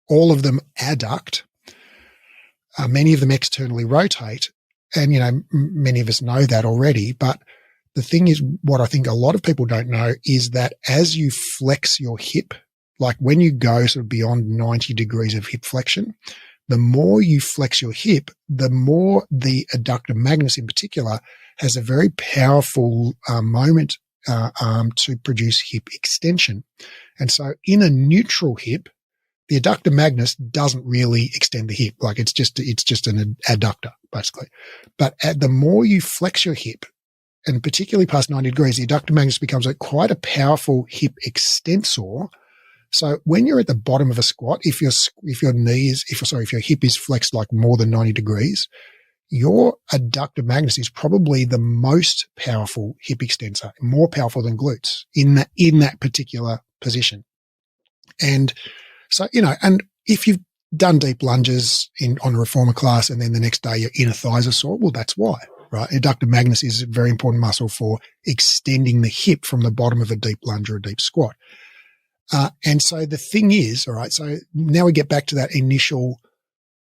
all of them adduct. Many of them externally rotate. And, many of us know that already. But the thing is, what I think a lot of people don't know is that as you flex your hip, like when you go sort of beyond 90 degrees of hip flexion, the more you flex your hip, the more the adductor magnus in particular has a very powerful moment to produce hip extension. And so in a neutral hip, the adductor magnus doesn't really extend the hip. Like it's just an adductor basically. But the more you flex your hip, and particularly past 90 degrees, the adductor magnus becomes quite a powerful hip extensor. So when you're at the bottom of a squat, if your hip is flexed like more than 90 degrees, your adductor magnus is probably the most powerful hip extensor, more powerful than glutes in that particular position. And so, and if you've done deep lunges on a reformer class and then the next day your inner thighs are sore, well, that's why, right? Adductor magnus is a very important muscle for extending the hip from the bottom of a deep lunge or a deep squat. And so the thing is, all right, so now we get back to that initial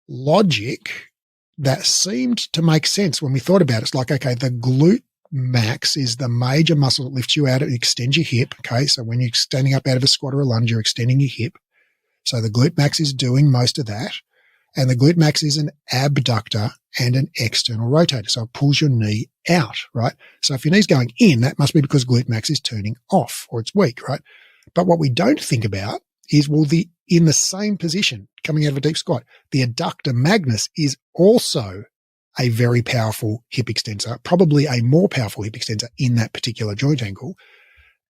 logic that seemed to make sense when we thought about it. It's like, okay, the glute max is the major muscle that lifts you out and extends your hip. Okay. So when you're standing up out of a squat or a lunge, you're extending your hip. So the glute max is doing most of that. And the glute max is an abductor and an external rotator. So it pulls your knee out, right? So if your knee's going in, that must be because glute max is turning off or it's weak, right? But what we don't think about is, well, in the same position coming out of a deep squat, the adductor magnus is also a very powerful hip extensor, probably a more powerful hip extensor in that particular joint angle.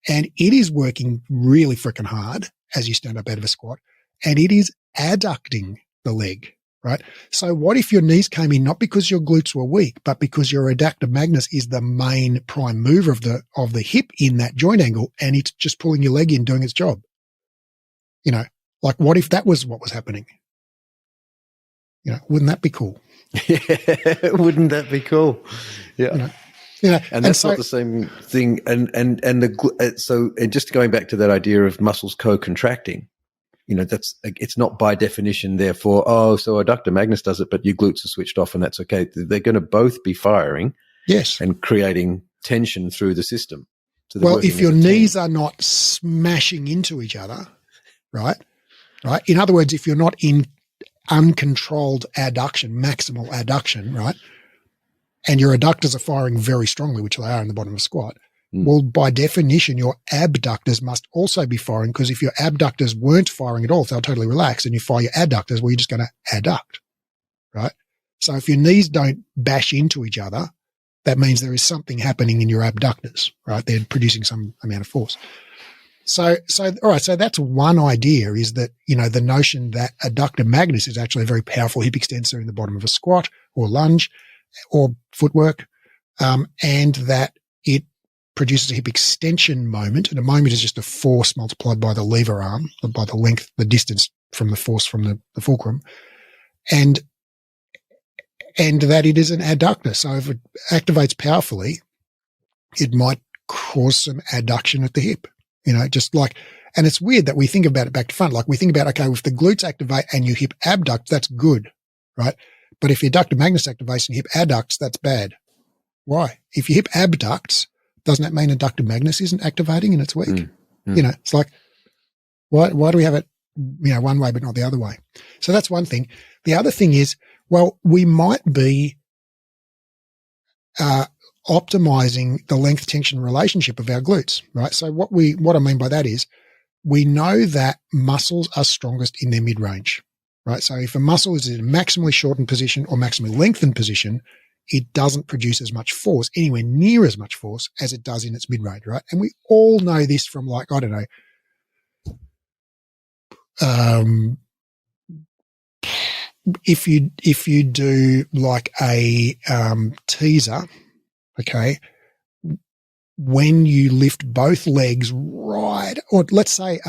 And it is working really freaking hard as you stand up out of a squat, and it is adducting the leg, right? So what if your knees came in not because your glutes were weak, but because your adductor magnus is the main prime mover of the hip in that joint angle, and it's just pulling your leg in, doing its job? Like what if that was what was happening? Wouldn't that be cool? Yeah, wouldn't that be cool? Yeah. And that's not the same thing. And just going back to that idea of muscles co-contracting, it's not by definition, therefore, so adductor magnus does it, but your glutes are switched off and that's okay. They're going to both be firing. Yes. And creating tension through the system. So well, if your knees are not smashing into each other, right? In other words, if you're not in uncontrolled adduction, maximal adduction, right? And your adductors are firing very strongly, which they are in the bottom of a squat. Well, by definition, your abductors must also be firing, because if your abductors weren't firing at all, if they were totally relaxed, and you fire your adductors, well, you're just going to adduct, right? So if your knees don't bash into each other, that means there is something happening in your abductors, right? They're producing some amount of force. So all right, so that's one idea, is that, the notion that adductor magnus is actually a very powerful hip extensor in the bottom of a squat or lunge or footwork, and that it produces a hip extension moment. And a moment is just a force multiplied by the lever arm, by the length, the distance from the force from the fulcrum, and that it is an adductor. So if it activates powerfully, it might cause some adduction at the hip. And it's weird that we think about it back to front. Like we think about, okay, if the glutes activate and your hip abduct, that's good, right? But if your adductor magnus activates and hip adducts, that's bad. Why? If your hip abducts, doesn't that mean adductor magnus isn't activating and it's weak? It's like, why do we have it, one way but not the other way? So that's one thing. The other thing is, well, we might be optimizing the length tension relationship of our glutes, right? So what I mean by that is, we know that muscles are strongest in their mid-range, right? So if a muscle is in a maximally shortened position or maximally lengthened position, it doesn't produce as much force, anywhere near as much force as it does in its mid-range, right? And we all know this from, like, I don't know, if you do like a teaser, okay, when you lift both legs right, or let's say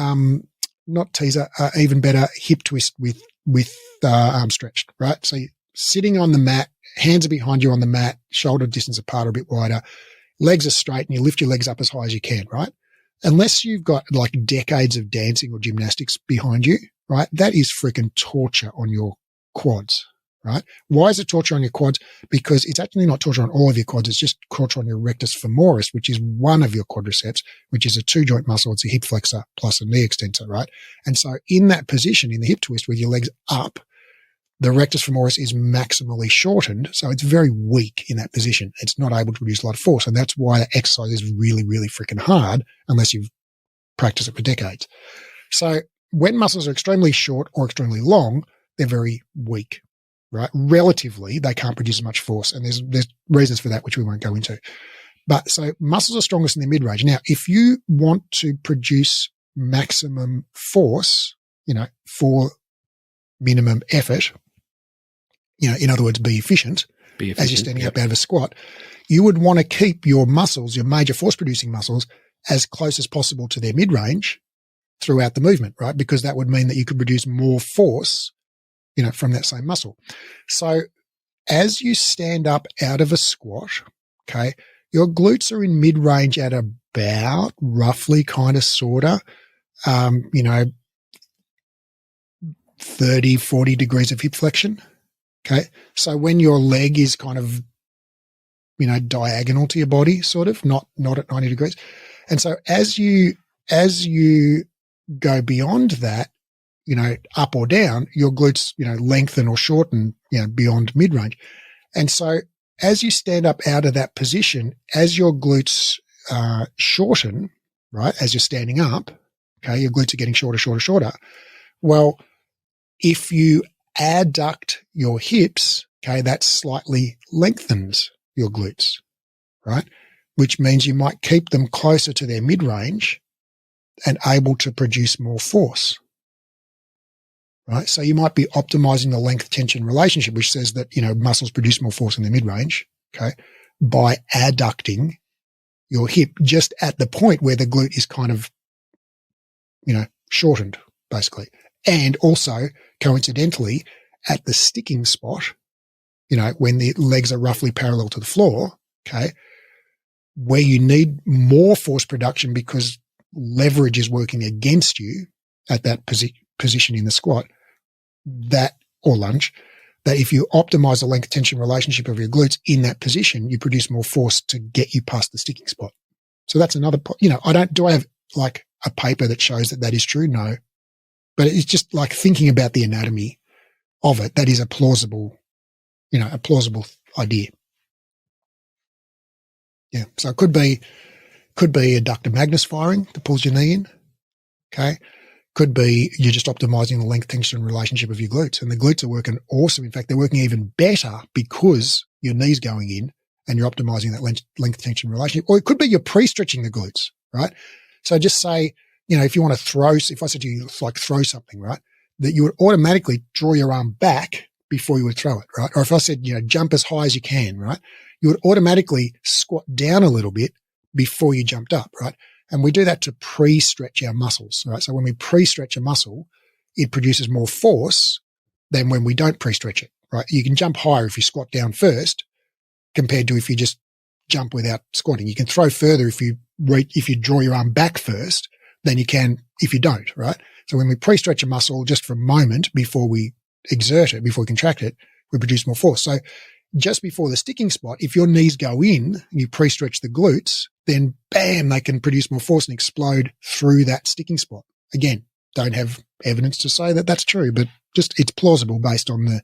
not teaser, even better, hip twist with arms stretched, right? So you're sitting on the mat, hands are behind you on the mat, shoulder distance apart or a bit wider, legs are straight, and you lift your legs up as high as you can, right? Unless you've got like decades of dancing or gymnastics behind you, right? That is freaking torture on your quads, right? Why is it torture on your quads? Because it's actually not torture on all of your quads. It's just torture on your rectus femoris, which is one of your quadriceps, which is a two-joint muscle. It's a hip flexor plus a knee extensor, right? And so in that position, in the hip twist with your legs up, the rectus femoris is maximally shortened, so it's very weak in that position. It's not able to produce a lot of force, and that's why the exercise is really, really freaking hard unless you've practiced it for decades. So when muscles are extremely short or extremely long, they're very weak, right? Relatively, they can't produce as much force, and there's reasons for that which we won't go into. But so muscles are strongest in their mid-range. Now, if you want to produce maximum force, for minimum effort, in other words, be efficient as you're standing up out of a squat, you would want to keep your muscles, your major force-producing muscles, as close as possible to their mid-range throughout the movement, right? Because that would mean that you could produce more force, from that same muscle. So as you stand up out of a squat, okay, your glutes are in mid-range at about roughly kind of sort of, 30, 40 degrees of hip flexion. Okay. So when your leg is kind of, diagonal to your body, sort of, not at 90 degrees. And so as you go beyond that, up or down, your glutes, lengthen or shorten, beyond mid-range. And so as you stand up out of that position, as your glutes shorten, right, as you're standing up, okay, your glutes are getting shorter, shorter, shorter. Well, if you adduct your hips okay, that slightly lengthens your glutes, right? Which means you might keep them closer to their mid-range and able to produce more force, right? So you might be optimizing the length-tension relationship, which says that, muscles produce more force in their mid-range, okay, by adducting your hip just at the point where the glute is kind of, shortened, basically. And also, coincidentally, at the sticking spot, when the legs are roughly parallel to the floor, okay, where you need more force production because leverage is working against you at that position in the squat, or lunge, that if you optimize the length tension relationship of your glutes in that position, you produce more force to get you past the sticking spot. So that's another, do I have like a paper that shows that is true? No. But it's just like thinking about the anatomy of it. That is a plausible idea. Yeah. So it could be adductor Magnus firing that pulls your knee in. Okay. Could be you're just optimizing the length tension relationship of your glutes, and the glutes are working awesome. In fact, they're working even better because your knee's going in and you're optimizing that length tension relationship. Or it could be you're pre-stretching the glutes, right? So just say, if you want to throw, if I said to you, like throw something, right, that you would automatically draw your arm back before you would throw it, right? Or if I said, jump as high as you can, right, you would automatically squat down a little bit before you jumped up, right? And we do that to pre-stretch our muscles, right? So when we pre-stretch a muscle, it produces more force than when we don't pre-stretch it, right? You can jump higher if you squat down first compared to if you just jump without squatting. You can throw further if you draw your arm back first than you can if you don't, right? So when we pre-stretch a muscle just for a moment before we exert it, before we contract it, we produce more force. So just before the sticking spot, if your knees go in and you pre-stretch the glutes, then bam, they can produce more force and explode through that sticking spot. Again, don't have evidence to say that that's true, but just it's plausible based on the,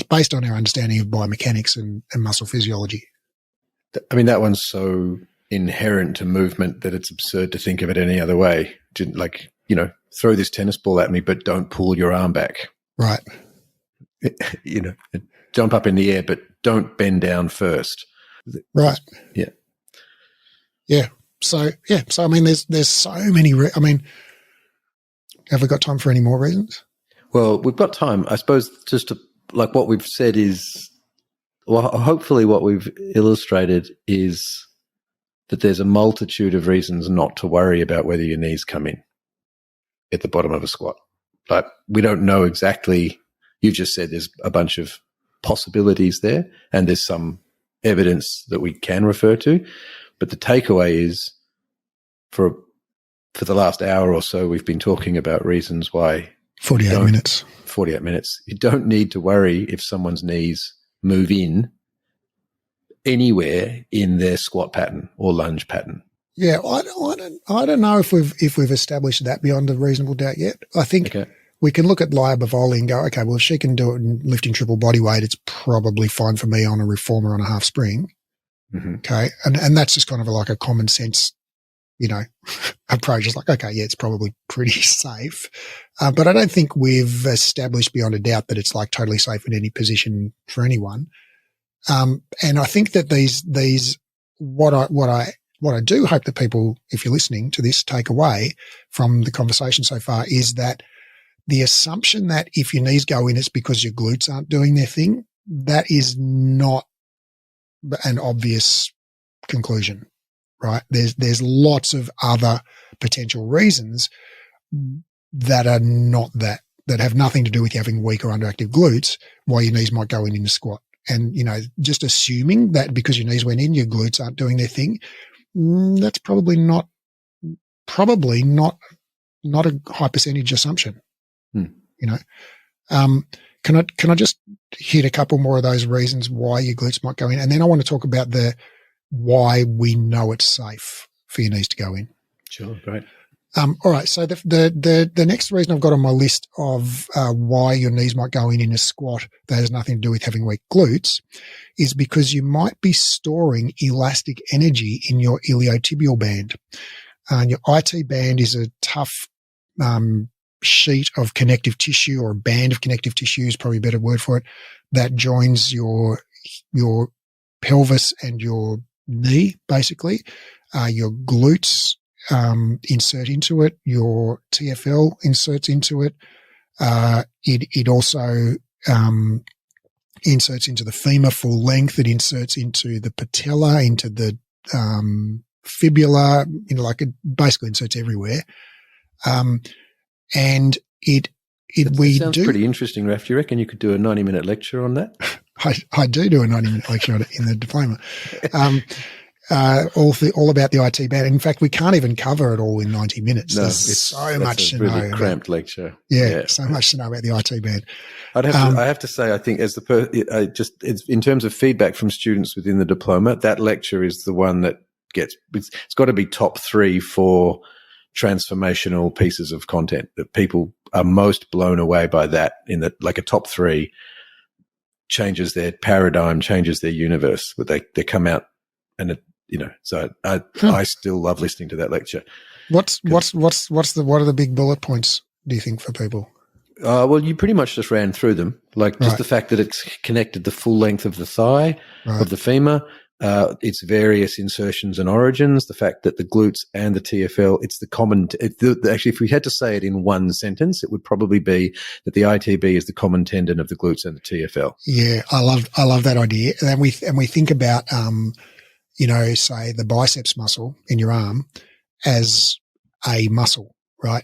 based on our understanding of biomechanics and muscle physiology. I mean, that one's so inherent to movement that it's absurd to think of it any other way. Like, throw this tennis ball at me, but don't pull your arm back. Right. Jump up in the air, but don't bend down first. Right. Yeah. Yeah. So, I mean, there's so many, have we got time for any more reasons? Well, we've got time. I suppose just to, like what we've said is, well, hopefully what we've illustrated is that there's a multitude of reasons not to worry about whether your knees come in at the bottom of a squat. But we don't know exactly. You just said there's a bunch of possibilities there, and there's some evidence that we can refer to. But the takeaway is for the last hour or so, we've been talking about reasons why 48 minutes. You don't need to worry if someone's knees move in anywhere in their squat pattern or lunge pattern. Yeah, I don't know if we've established that beyond a reasonable doubt yet. I think we can look at Laia Bavoli and go, okay, well, if she can do it in lifting triple body weight, it's probably fine for me on a reformer on a half spring. Mm-hmm. Okay, and that's just kind of like a common sense, approach. It's like, okay, yeah, it's probably pretty safe, but I don't think we've established beyond a doubt that it's like totally safe in any position for anyone. And I think that these what I do hope that people, if you're listening to this, take away from the conversation so far is that the assumption that if your knees go in, it's because your glutes aren't doing their thing, that is not an obvious conclusion, right? There's lots of other potential reasons that are not that have nothing to do with having weak or underactive glutes, why your knees might go in a squat. And, just assuming that because your knees went in, your glutes aren't doing their thing, that's probably not a high percentage assumption. Can I just hit a couple more of those reasons why your glutes might go in, and then I want to talk about the why we know it's safe for your knees to go in. Sure, great. All right. So the next reason I've got on my list of why your knees might go in a squat that has nothing to do with having weak glutes is because you might be storing elastic energy in your iliotibial band. Your IT band is a tough sheet of connective tissue, or a band of connective tissue is probably a better word for it, that joins your pelvis and your knee, basically. Your glutes insert into it. Your TFL inserts into it. It also inserts into the femur full length. It inserts into the patella, into the fibula. Like it basically inserts everywhere. And it sounds pretty interesting, Raph. Do you reckon you could do a 90-minute lecture on that? I do a 90-minute lecture on it in the diploma. All about the IT band. In fact, we can't even cover it all in 90 minutes. No, There's so much to really know. Cramped lecture. Yeah, so much to know about the IT band. I have to say, I think as it's in terms of feedback from students within the diploma, that lecture is the one that it's got to be top 3 for transformational pieces of content that people are most blown away by. That in that, like a top 3 changes their paradigm, changes their universe. But they come out and so I still love listening to that lecture. What are the big bullet points, do you think, for people? Well, you pretty much just ran through them. Like just the fact that it's connected the full length of the thigh, of the femur, its various insertions and origins, the fact that the glutes and the TFL, it's the common, actually, if we had to say it in one sentence, it would probably be that the ITB is the common tendon of the glutes and the TFL. Yeah, I love that idea. And we think about, say the biceps muscle in your arm as a muscle, right?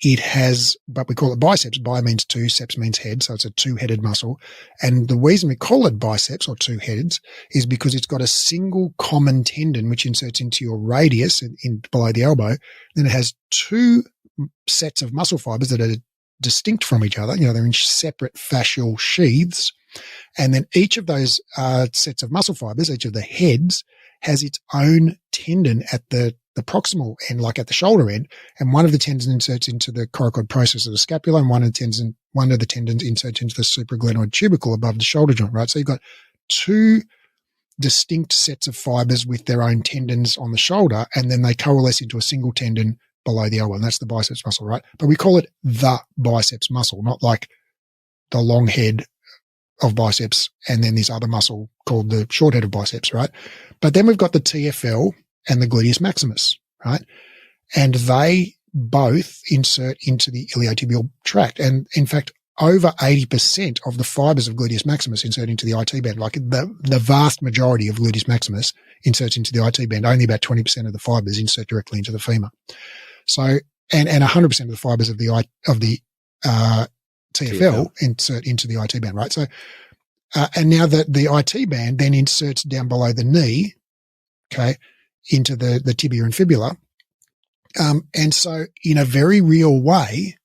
It has, but we call it biceps. Bi means 2, seps means head, so it's a 2-headed muscle. And the reason we call it biceps or 2 heads is because it's got a single common tendon which inserts into your radius in below the elbow. Then it has 2 sets of muscle fibers that are distinct from each other. They're in separate fascial sheaths. And then each of those sets of muscle fibers, each of the heads, has its own tendon at the proximal end, like at the shoulder end, and one of the tendons inserts into the coracoid process of the scapula, and one of the tendons inserts into the supraglenoid tubercle above the shoulder joint, right? So you've got 2 distinct sets of fibers with their own tendons on the shoulder, and then they coalesce into a single tendon below the elbow, and that's the biceps muscle, right? But we call it the biceps muscle, not like the long head of biceps and then this other muscle called the short head of biceps, right? But then we've got the TFL and the gluteus maximus, right? And they both insert into the iliotibial tract. And in fact, over 80% of the fibers of gluteus maximus insert into the IT band. Like the vast majority of gluteus maximus inserts into the IT band. Only about 20% of the fibers insert directly into the femur. So, and 100% of the fibers of the TFL insert into the IT band, right? So, and now the IT band then inserts down below the knee, okay, into the tibia and fibula. And so in a very real way,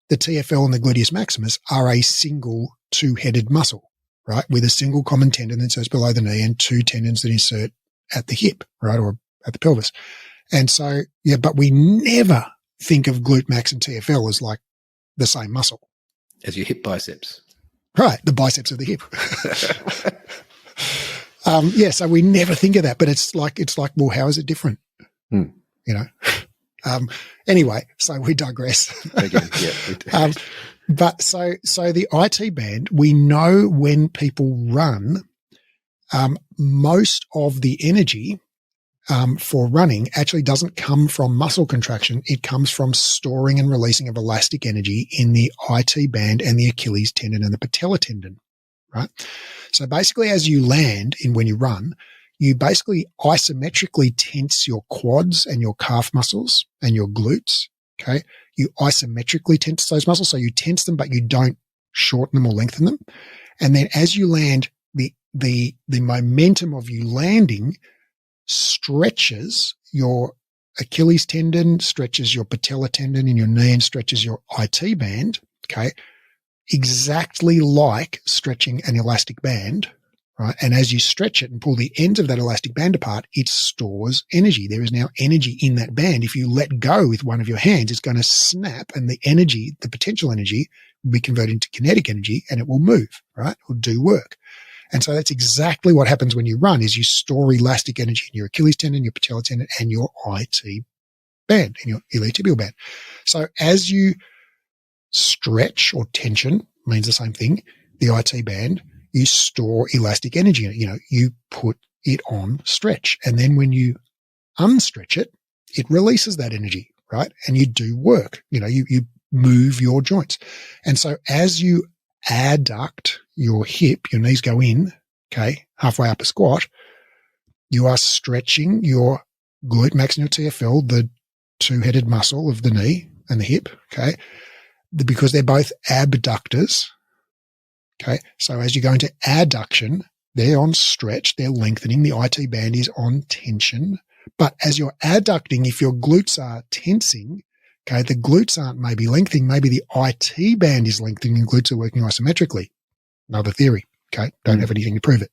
the TFL and the gluteus maximus are a single 2-headed muscle, right? With a single common tendon that inserts below the knee and 2 tendons that insert at the hip, right? Or at the pelvis. And so, yeah, but we never think of glute max and TFL as like the same muscle. As your hip biceps. Right. The biceps of the hip. So we never think of that, but it's like, well, how is it different? Anyway, so we digress. Again, yeah, we do. But so the IT band, we know when people run, most of the energy for running actually doesn't come from muscle contraction. It comes from storing and releasing of elastic energy in the IT band and the Achilles tendon and the patella tendon, right? So basically as you land when you run, you basically isometrically tense your quads and your calf muscles and your glutes, okay? You isometrically tense those muscles. So you tense them, but you don't shorten them or lengthen them. And then as you land, the momentum of you landing stretches your Achilles tendon, stretches your patella tendon in your knee, and stretches your IT band, okay, exactly like stretching an elastic band, right? And as you stretch it and pull the ends of that elastic band apart, it stores energy. There is now energy in that band. If you let go with one of your hands, it's going to snap, and the energy, the potential energy, will be converted into kinetic energy, and it will move, right? It will do work. And so that's exactly what happens when you run, is you store elastic energy in your Achilles tendon, your patella tendon, and your IT band, in your iliotibial band. So as you stretch or tension means the same thing. The IT band, you store elastic energy in it. You put it on stretch. And then when you unstretch it, it releases that energy, right? And you do work. You move your joints. And so as you adduct your hip, your knees go in, okay, halfway up a squat, you are stretching your glute max and your TFL, the two-headed muscle of the knee and the hip, okay, because they're both abductors, okay? So as you go into adduction, they're on stretch, they're lengthening, the IT band is on tension. But as you're adducting, if your glutes are tensing, okay, the glutes aren't maybe lengthening, maybe the IT band is lengthening and glutes are working isometrically. Another theory, okay? Don't have anything to prove it.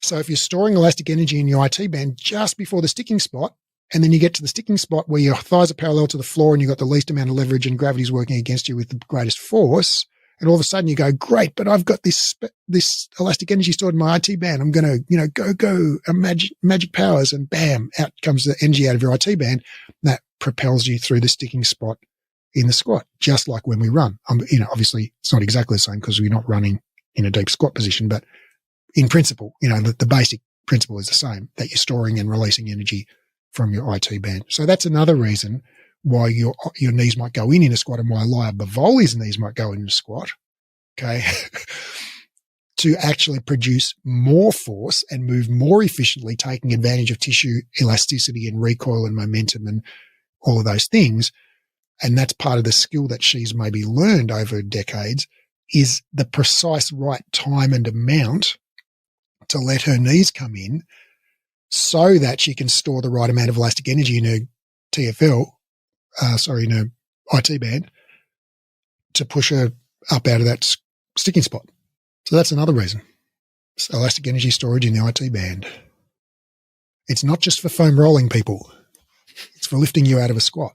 So if you're storing elastic energy in your IT band just before the sticking spot, and then you get to the sticking spot where your thighs are parallel to the floor and you've got the least amount of leverage and gravity's working against you with the greatest force, and all of a sudden you go, great, but I've got this elastic energy stored in my IT band. I'm going to, go, magic powers, and bam, out comes the energy out of your IT band. That propels you through the sticking spot in the squat, just like when we run. Obviously it's not exactly the same because we're not running in a deep squat position, but in principle, the basic principle is the same, that you're storing and releasing energy from your IT band. So that's another reason why your knees might go in a squat and why Laya Bavoli's knees might go in a squat, okay, to actually produce more force and move more efficiently, taking advantage of tissue elasticity and recoil and momentum and all of those things. And that's part of the skill that she's maybe learned over decades, is the precise right time and amount to let her knees come in so that she can store the right amount of elastic energy in her TFL, in her IT band, to push her up out of that sticking spot. So that's another reason. It's elastic energy storage in the IT band. It's not just for foam rolling, people. It's for lifting you out of a squat.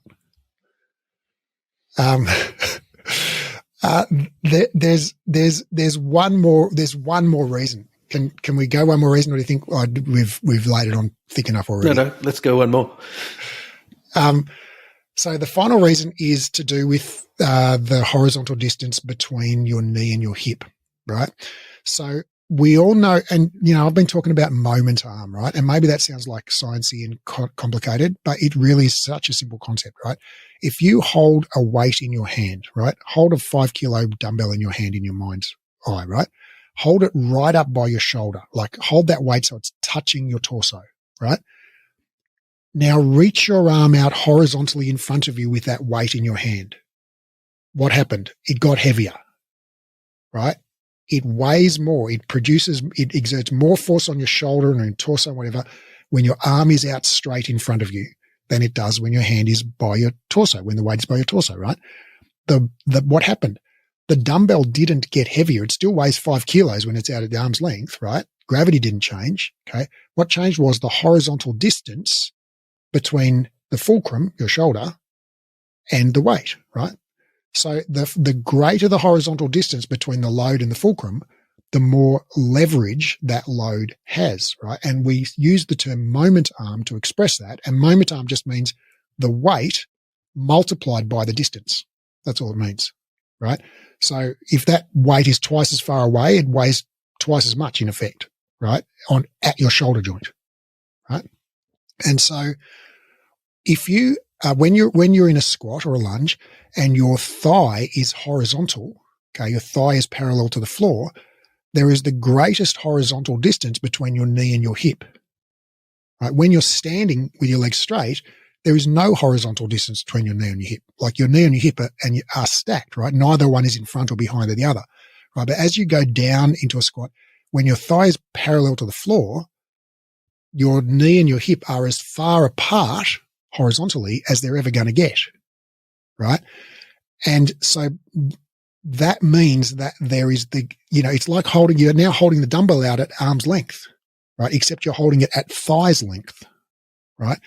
There's one more reason. Can we go one more reason, or do you think we've laid it on thick enough already? No, let's go one more. So the final reason is to do with the horizontal distance between your knee and your hip, right? So we all know, and I've been talking about moment arm, right? And maybe that sounds like sciencey and complicated, but it really is such a simple concept, right? If you hold a weight in your hand, right? Hold a 5 kilo dumbbell in your hand in your mind's eye, right? Hold it right up by your shoulder, like hold that weight so it's touching your torso, right? Now reach your arm out horizontally in front of you with that weight in your hand. What happened? It got heavier, right? It weighs more. It exerts more force on your shoulder and your torso and whatever when your arm is out straight in front of you than it does when your hand is by your torso, when the weight is by your torso, right? What happened? The dumbbell didn't get heavier. It still weighs 5 kilos when it's out at the arm's length, right? Gravity didn't change, okay? What changed was the horizontal distance between the fulcrum, your shoulder, and the weight, right? So the greater the horizontal distance between the load and the fulcrum, the more leverage that load has, right? And we use the term moment arm to express that. And moment arm just means the weight multiplied by the distance. That's all it means, right? So if that weight is twice as far away, it weighs twice as much in effect, right? At your shoulder joint, right? And so if you, when you're in a squat or a lunge and your thigh is horizontal, okay, your thigh is parallel to the floor, there is the greatest horizontal distance between your knee and your hip, right? When you're standing with your legs straight, there is no horizontal distance between your knee and your hip. Like your knee and your hip are stacked, right? Neither one is in front or behind the other, right? But as you go down into a squat, when your thigh is parallel to the floor, your knee and your hip are as far apart horizontally as they're ever going to get, right? And so that means that there is it's like you're now holding the dumbbell out at arm's length, right? Except you're holding it at thigh's length, right?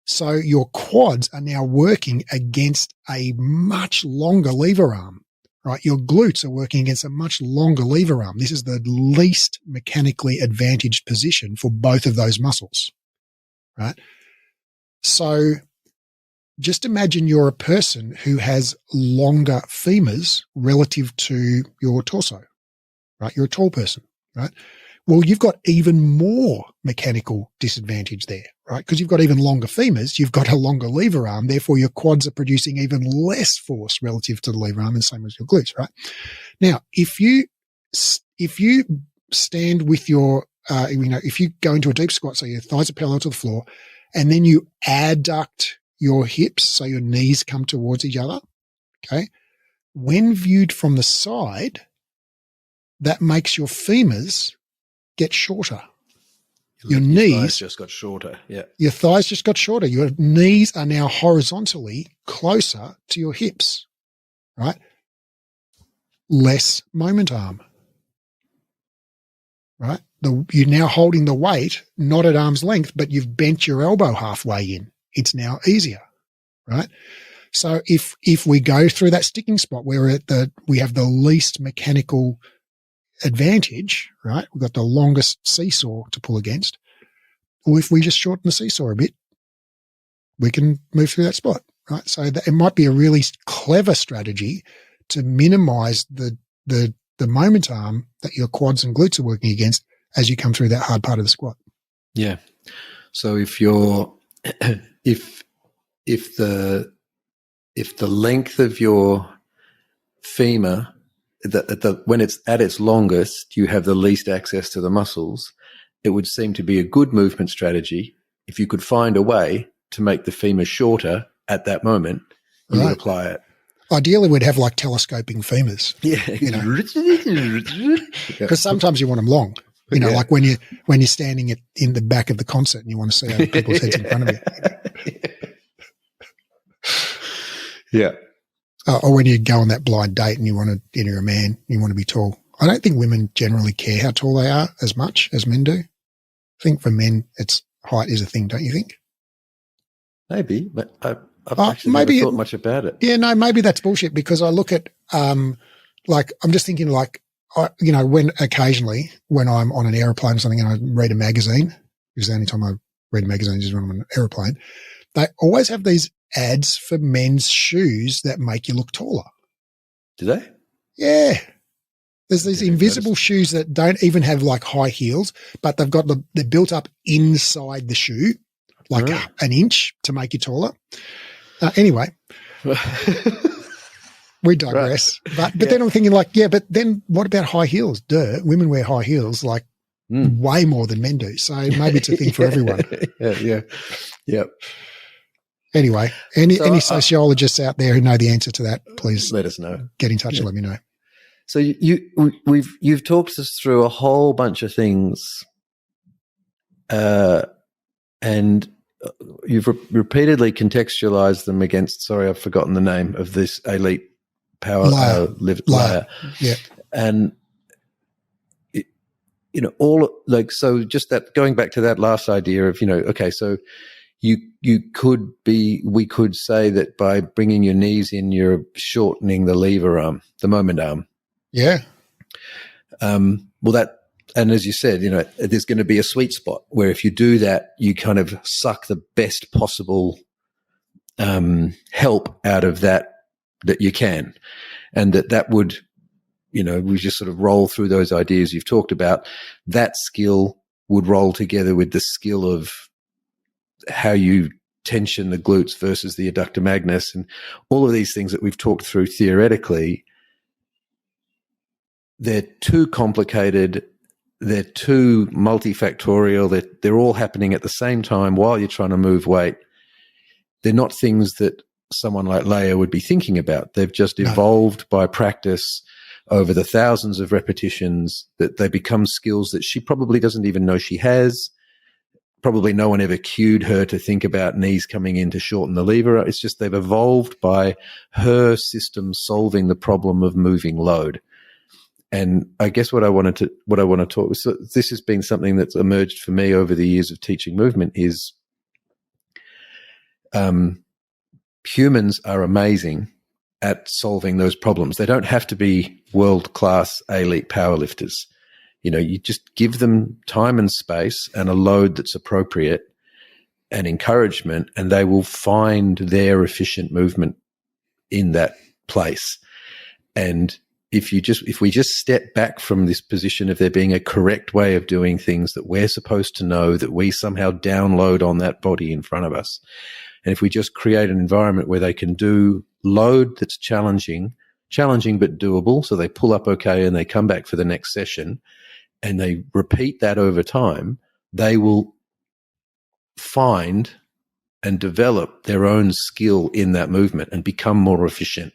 So your quads are now working against a much longer lever arm, right? Your glutes are working against a much longer lever arm. This is the least mechanically advantaged position for both of those muscles, right? So just imagine you're a person who has longer femurs relative to your torso, right? You're a tall person, right? Well, you've got even more mechanical disadvantage there, right? Because you've got even longer femurs, you've got a longer lever arm, therefore your quads are producing even less force relative to the lever arm, and same as your glutes, right? Now, if you stand with your, if you go into a deep squat, so your thighs are parallel to the floor, and then you adduct your hips so your knees come towards each other, okay? When viewed from the side, that makes your femurs get shorter. Your knees thighs just got shorter. Yeah. Your thighs just got shorter. Your knees are now horizontally closer to your hips, right? Less moment arm, right? You're now holding the weight, not at arm's length, but you've bent your elbow halfway in. It's now easier, right? So if we go through that sticking spot where we have the least mechanical advantage, right? We've got the longest seesaw to pull against. Or if we just shorten the seesaw a bit, we can move through that spot, right? So it might be a really clever strategy to minimize the moment arm that your quads and glutes are working against as you come through that hard part of the squat. Yeah. So if you're if the length of your femur, when it's at its longest, you have the least access to the muscles, it would seem to be a good movement strategy if you could find a way to make the femur shorter at that moment. You would apply it. Ideally, we'd have like telescoping femurs. Yeah. Because sometimes you want them long. Like when you're standing in the back of the concert and you want to see other people's heads in front of you. Yeah. Or when you go on that blind date and you're a man, you want to be tall. I don't think women generally care how tall they are as much as men do. I think for men, height is a thing, don't you think? Maybe, but I've actually never thought much about it. Yeah, no, maybe that's bullshit because I look at, I'm just thinking when occasionally when I'm on an airplane or something and I read a magazine, because the only time I read a magazine is when I'm on an airplane, they always have these ads for men's shoes that make you look taller. Do they? Yeah. There's these invisible shoes that don't even have like high heels, but they've got they're built up inside the shoe, like an inch to make you taller. Anyway, we digress. Right. But then I'm thinking but then what about high heels? Duh, women wear high heels way more than men do. So maybe it's a thing for everyone. Yeah. Anyway, any sociologists out there who know the answer to that, please let us know. Get in touch and let me know. So you've talked us through a whole bunch of things, and you've repeatedly contextualized them against. Sorry, I've forgotten the name of this elite power layer. Yeah, and so just that going back to that last idea of okay, so we could say that by bringing your knees in, you're shortening the lever arm, the moment arm. Yeah. And as you said, there's going to be a sweet spot where if you do that, you kind of suck the best possible help out of that you can. And that would, we just sort of roll through those ideas you've talked about. That skill would roll together with the skill of how you tension the glutes versus the adductor magnus and all of these things that we've talked through theoretically. They're too complicated. They're too multifactorial. They're all happening at the same time while you're trying to move weight. They're not things that someone like Leia would be thinking about. They've just evolved by practice over the thousands of repetitions that they become skills that she probably doesn't even know she has. Probably no one ever cued her to think about knees coming in to shorten the lever. It's just they've evolved by her system solving the problem of moving load. And I guess what I want to talk. So this has been something that's emerged for me over the years of teaching movement is humans are amazing at solving those problems. They don't have to be world-class elite powerlifters. You just give them time and space and a load that's appropriate, and encouragement, and they will find their efficient movement in that place. And if we just step back from this position of there being a correct way of doing things that we're supposed to know, that we somehow download on that body in front of us, and if we just create an environment where they can do load that's challenging but doable, so they pull up okay and they come back for the next session, and they repeat that over time, they will find and develop their own skill in that movement and become more efficient.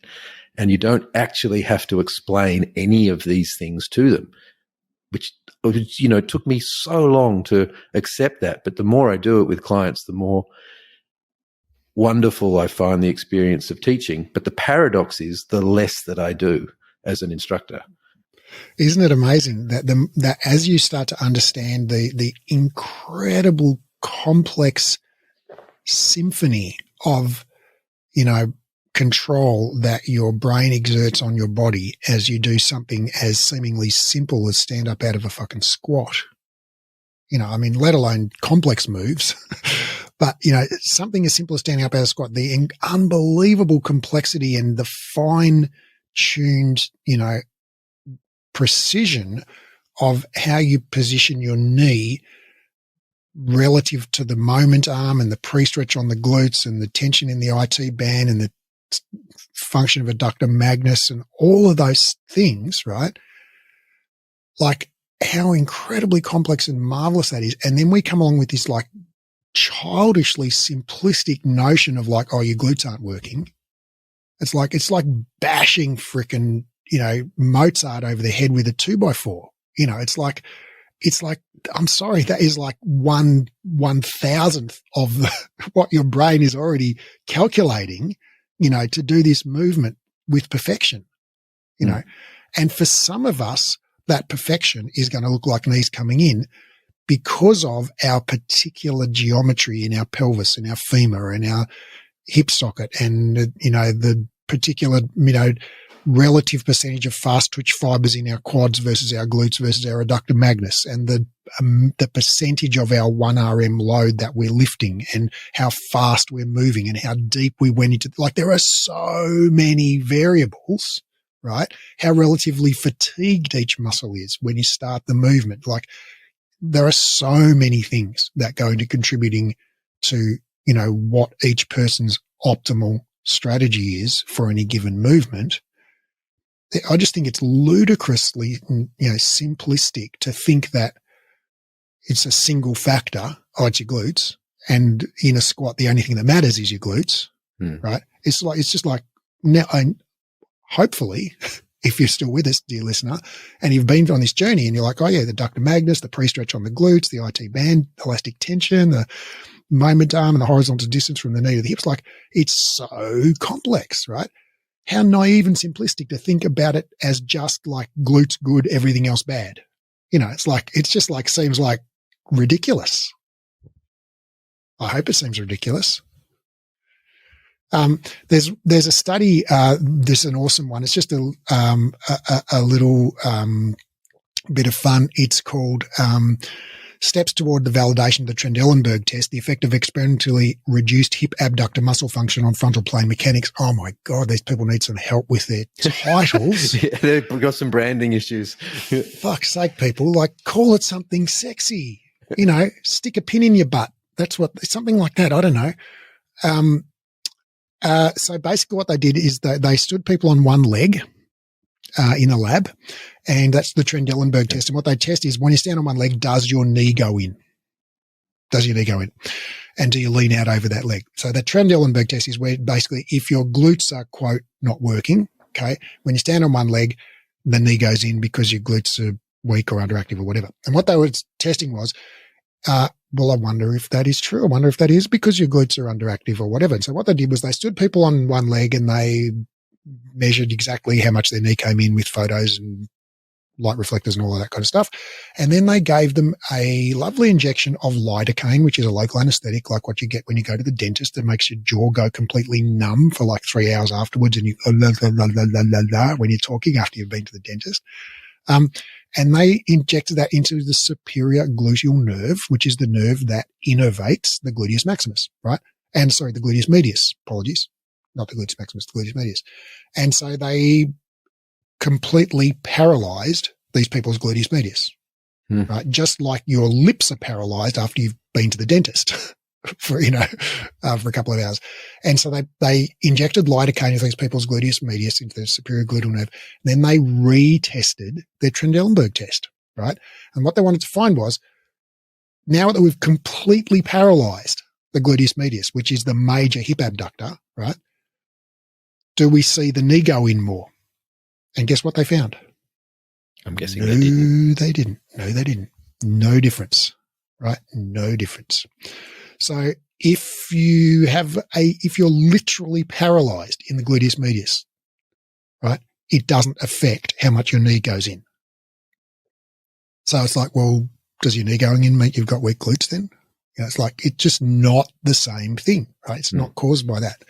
And you don't actually have to explain any of these things to them, which took me so long to accept that. But the more I do it with clients, the more wonderful I find the experience of teaching. But the paradox is the less that I do as an instructor. Isn't it amazing that as you start to understand the incredible complex symphony of, control that your brain exerts on your body as you do something as seemingly simple as stand up out of a fucking squat, let alone complex moves, but, something as simple as standing up out of a squat, the unbelievable complexity and the fine tuned, precision of how you position your knee relative to the moment arm and the pre-stretch on the glutes and the tension in the IT band and the function of adductor magnus and all of those things, right? Like how incredibly complex and marvelous that is. And then we come along with this like childishly simplistic notion of like, oh, your glutes aren't working. It's like bashing frickin', Mozart over the head with a 2x4. It's like, I'm sorry, that is like 1/1000th of what your brain is already calculating, to do this movement with perfection, and for some of us, that perfection is going to look like knees coming in because of our particular geometry in our pelvis and our femur and our hip socket and, the particular, relative percentage of fast twitch fibers in our quads versus our glutes versus our adductor magnus and the percentage of our 1RM load that we're lifting and how fast we're moving and how deep we went into, like there are so many variables, right? How relatively fatigued each muscle is when you start the movement. Like there are so many things that go into contributing to, what each person's optimal strategy is for any given movement. I just think it's ludicrously, simplistic to think that it's a single factor. Oh, it's your glutes. And in a squat, the only thing that matters is your glutes, right? It's just like now, hopefully, if you're still with us, dear listener, and you've been on this journey and you're like, oh yeah, the adductor magnus, the pre-stretch on the glutes, the IT band, elastic tension, the moment arm and the horizontal distance from the knee to the hips, like it's so complex, right? How naive and simplistic to think about it as just like glutes good, everything else bad. It's just like seems like ridiculous. I hope it seems ridiculous. There's a study, this is an awesome one. It's just a little bit of fun. It's called Steps Toward the Validation of the Trendelenburg Test, the effect of experimentally reduced hip abductor muscle function on frontal plane mechanics. Oh my God, these people need some help with their titles. Yeah, they've got some branding issues. Fuck's sake, people, like call it something sexy, stick a pin in your butt. That's something like that. I don't know. So basically what they did is they stood people on one leg, in a lab, and that's the Trendelenburg test. And what they test is when you stand on one leg, does your knee go in? Does your knee go in? And do you lean out over that leg? So the Trendelenburg test is where basically if your glutes are, quote, not working, okay, when you stand on one leg, the knee goes in because your glutes are weak or underactive or whatever. And what they were testing was, well, I wonder if that is true. I wonder if that is because your glutes are underactive or whatever. And so what they did was they stood people on one leg and they measured exactly how much their knee came in with photos and light reflectors and all of that kind of stuff. And then they gave them a lovely injection of lidocaine, which is a local anesthetic, like what you get when you go to the dentist that makes your jaw go completely numb for like 3 hours afterwards and you when you're talking after you've been to the dentist. and they injected that into the superior gluteal nerve, which is the nerve that innervates the gluteus maximus, right? And sorry, the gluteus medius. Apologies, not the gluteus maximus, the gluteus medius. And so they completely paralyzed these people's gluteus medius, right? Just like your lips are paralyzed after you've been to the dentist for, for a couple of hours. And so they injected lidocaine into these people's gluteus medius, into the superior gluteal nerve. Then they retested their Trendelenburg test, right? And what they wanted to find was, now that we've completely paralyzed the gluteus medius, which is the major hip abductor, right? Do we see the knee go in more? And guess what they found? I'm guessing they didn't. They didn't. No, they didn't. No difference, right? No difference. So if you're literally paralyzed in the gluteus medius, right, it doesn't affect how much your knee goes in. So it's like, well, does your knee going in mean you've got weak glutes then? It's like, it's just not the same thing, right? It's not caused by that.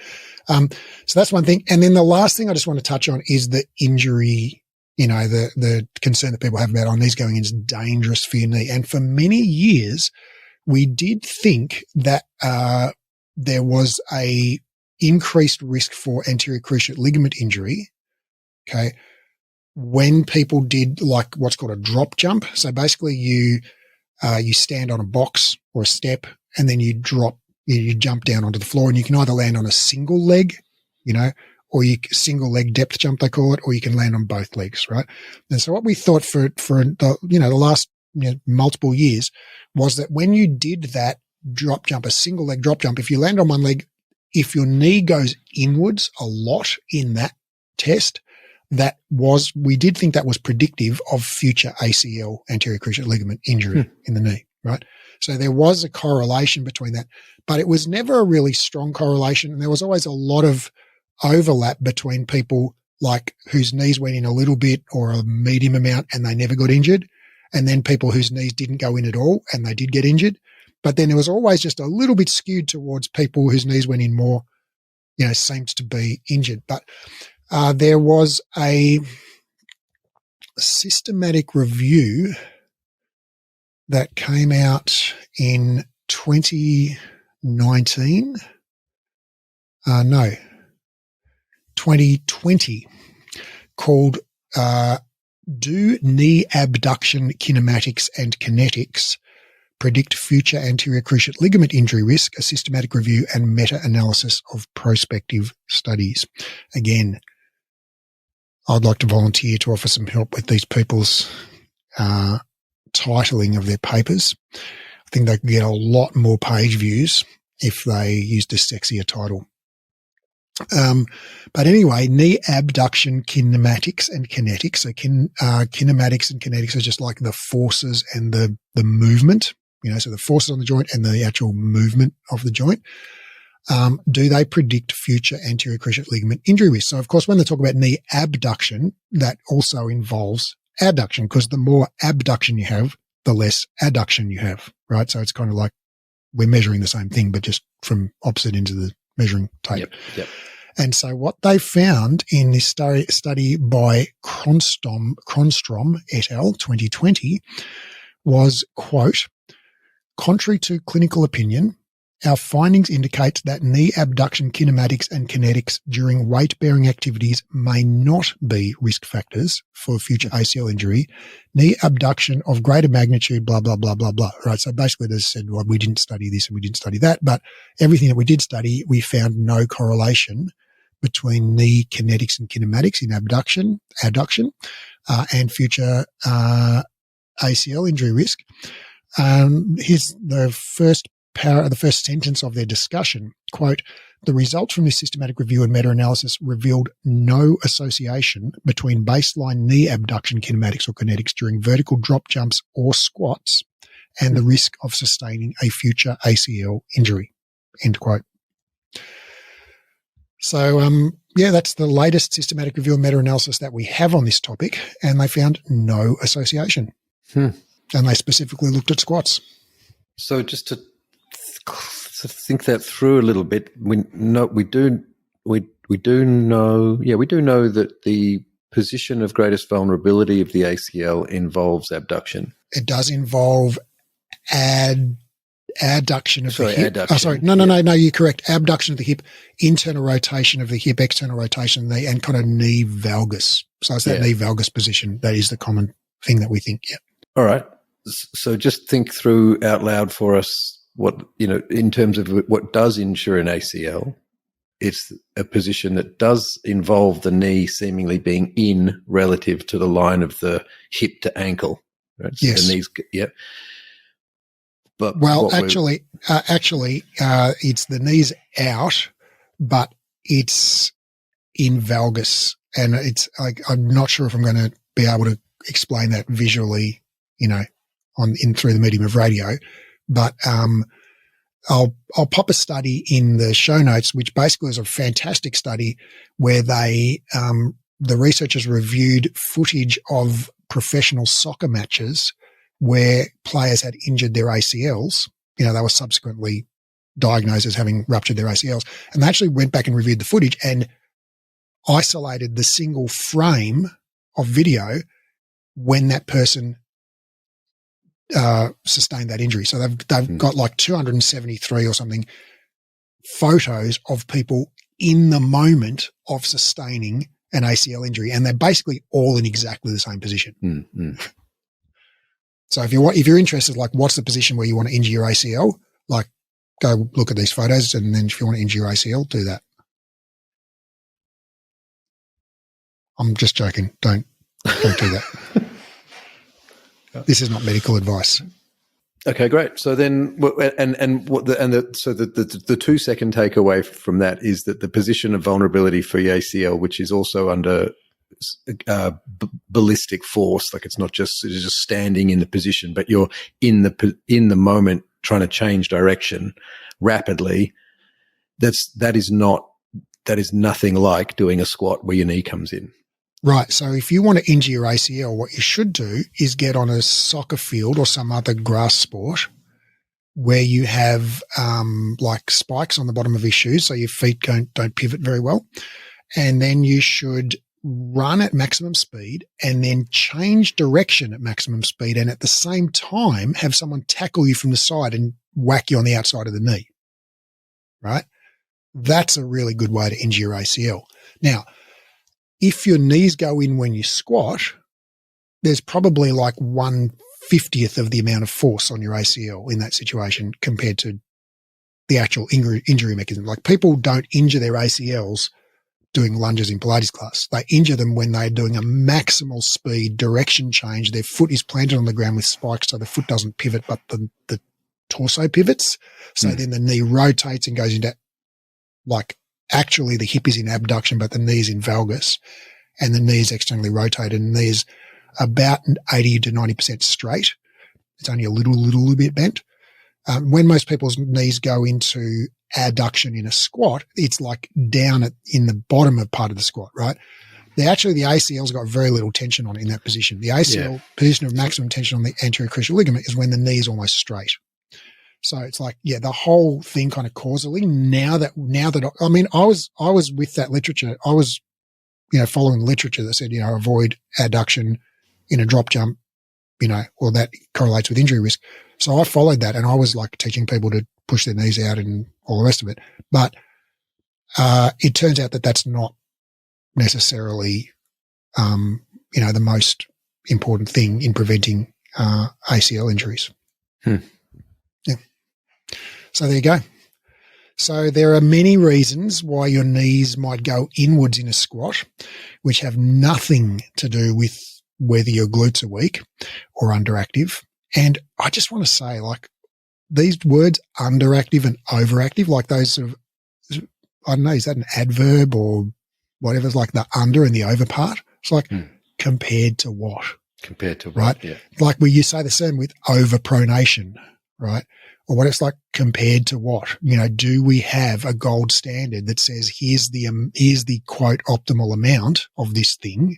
So that's one thing. And then the last thing I just want to touch on is the injury, the concern that people have about, knees going in is dangerous for your knee. And for many years, we did think that there was a increased risk for anterior cruciate ligament injury, okay, when people did like what's called a drop jump. So basically you stand on a box or a step and then you jump down onto the floor, and you can either land on a single leg, or single leg depth jump, they call it, or you can land on both legs, right? And so what we thought for the last multiple years was that when you did that drop jump, a single leg drop jump, if you land on one leg, if your knee goes inwards a lot in that test, we did think that was predictive of future ACL, anterior cruciate ligament injury in the knee, right? So there was a correlation between that, but it was never a really strong correlation. And there was always a lot of overlap between people like whose knees went in a little bit or a medium amount and they never got injured, and then people whose knees didn't go in at all and they did get injured. But then it was always just a little bit skewed towards people whose knees went in more, seems to be injured. But there was a systematic review that came out in 2020, called Do Knee Abduction Kinematics and Kinetics Predict Future Anterior Cruciate Ligament Injury Risk? A Systematic Review and Meta-Analysis of Prospective Studies. Again, I'd like to volunteer to offer some help with these people's titling of their papers. I think they could get a lot more page views if they used a sexier title. But anyway, knee abduction kinematics and kinetics. So kinematics and kinetics are just like the forces and the movement, so the forces on the joint and the actual movement of the joint. Do they predict future anterior cruciate ligament injury risk? So of course, when they talk about knee abduction, that also involves adduction, because the more abduction you have, the less adduction you have, right? So it's kind of like we're measuring the same thing, but just from opposite ends of the measuring tape. Yep. And so what they found in this study by Kronstrom et al. 2020 was, quote, contrary to clinical opinion, our findings indicate that knee abduction kinematics and kinetics during weight-bearing activities may not be risk factors for future ACL injury. Knee abduction of greater magnitude, blah, blah, blah, blah, blah. Right. So basically they said, well, we didn't study this and we didn't study that, but everything that we did study, we found no correlation between knee kinetics and kinematics in adduction, and future ACL injury risk. Here's the first sentence of their discussion, quote, the results from this systematic review and meta-analysis revealed no association between baseline knee abduction kinematics or kinetics during vertical drop jumps or squats and the risk of sustaining a future ACL injury, end quote. So, that's the latest systematic review and meta-analysis that we have on this topic, and they found no association. And they specifically looked at squats. So just to think that through a little bit, we do know that the position of greatest vulnerability of the ACL involves abduction. It does involve adduction of the hip. Adduction. Oh, sorry. No, you're correct. Abduction of the hip, internal rotation of the hip, external rotation of the knee, and kind of knee valgus. So it's that knee valgus position. That is the common thing that we think, yeah. All right. So just think through out loud for us what, in terms of what does injure an ACL. It's a position that does involve the knee seemingly being in relative to the line of the hip to ankle. Right? So yes. The knees, yeah. But actually, it's the knees out, but it's in valgus, and it's like I'm not sure if I'm going to be able to explain that visually, through the medium of radio, but I'll pop a study in the show notes, which basically is a fantastic study where the researchers reviewed footage of professional soccer matches where players had injured their ACLs. They were subsequently diagnosed as having ruptured their ACLs, and they actually went back and reviewed the footage and isolated the single frame of video when that person sustained that injury. So they've got like 273 or something photos of people in the moment of sustaining an ACL injury, and they're basically all in exactly the same position. So if you're interested, like what's the position where you want to injure your ACL, like go look at these photos, and then if you want to injure your ACL, do that. I'm just joking. Don't do that. This is not medical advice. Okay, great. So then, the 2-second takeaway from that is that the position of vulnerability for the ACL, which is also under ballistic force, like it's just standing in the position, but you're in the moment trying to change direction rapidly. That is nothing like doing a squat where your knee comes in. Right. So if you want to injure your ACL, what you should do is get on a soccer field or some other grass sport where you have like spikes on the bottom of your shoes so your feet don't pivot very well. And then you should run at maximum speed and then change direction at maximum speed, and at the same time have someone tackle you from the side and whack you on the outside of the knee. Right? That's a really good way to injure your ACL. Now, if your knees go in when you squat, there's probably like 1/50th of the amount of force on your ACL in that situation compared to the actual injury mechanism. Like people don't injure their ACLs doing lunges in Pilates class. They injure them when they're doing a maximal speed direction change. Their foot is planted on the ground with spikes, so the foot doesn't pivot, but the torso pivots. So then the knee rotates and goes into like actually the hip is in abduction, but the knee is in valgus, and the knee is externally rotated, and the knee is about 80 to 90% straight. It's only a little bit bent. When most people's knees go into adduction in a squat, it's like down in the bottom of part of the squat, right? The ACL's got very little tension on it in that position. The ACL position of maximum tension on the anterior cruciate ligament is when the knee is almost straight. So it's like, the whole thing kind of causally I was with that literature. I was, following the literature that said, avoid adduction in a drop jump, or that correlates with injury risk. So I followed that, and I was like teaching people to push their knees out and all the rest of it. But it turns out that that's not necessarily, the most important thing in preventing ACL injuries. Yeah. So there you go. So there are many reasons why your knees might go inwards in a squat, which have nothing to do with whether your glutes are weak or underactive. And I just want to say, like, these words underactive and overactive, like those sort of, I don't know, is that an adverb or whatever? It's like the under and the over part. It's like compared to what? Compared to what? Right? Yeah. Like where you say the same with overpronation, right? Or what it's like compared to what? Do we have a gold standard that says here's the quote optimal amount of this thing,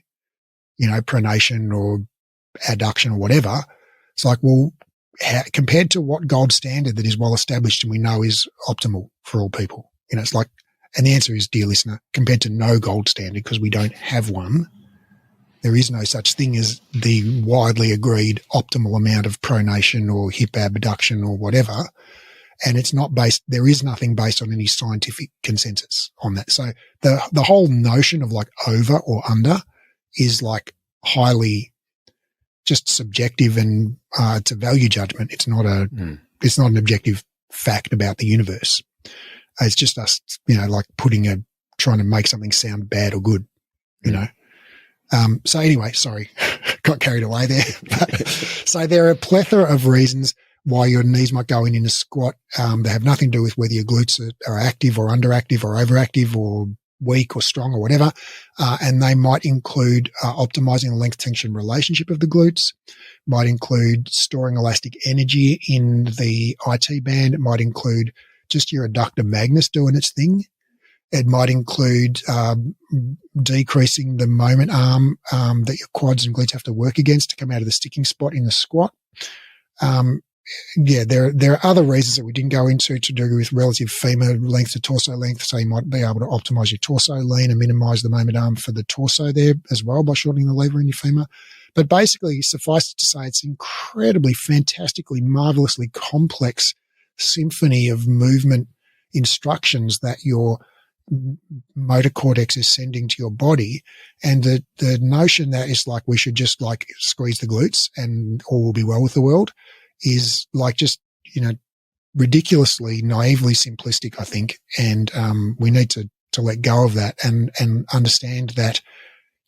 pronation or adduction or whatever? It's like, well, compared to what gold standard that is well established and we know is optimal for all people? It's like, and the answer is, dear listener, compared to no gold standard, because we don't have one. There is no such thing as the widely agreed optimal amount of pronation or hip abduction or whatever. And it's not based, there is nothing based on any scientific consensus on that. So the whole notion of like over or under is like highly just subjective, and it's a value judgment. It's not it's not an objective fact about the universe. It's just us, like trying to make something sound bad or good, you know? So anyway, sorry, got carried away there. So there are a plethora of reasons why your knees might go in a squat. They have nothing to do with whether your glutes are active or underactive or overactive or weak or strong or whatever. And they might include optimizing the length tension relationship of the glutes, might include storing elastic energy in the IT band. It might include just your adductor Magnus doing its thing. It might include decreasing the moment arm that your quads and glutes have to work against to come out of the sticking spot in the squat. There are other reasons that we didn't go into to do with relative femur length to torso length. So you might be able to optimize your torso lean and minimize the moment arm for the torso there as well by shortening the lever in your femur. But basically, suffice it to say, it's incredibly, fantastically, marvelously complex symphony of movement instructions that your motor cortex is sending to your body. And the notion that it's like we should just like squeeze the glutes and all will be well with the world is like just, ridiculously, naively simplistic, I think. And we need to let go of that and understand that,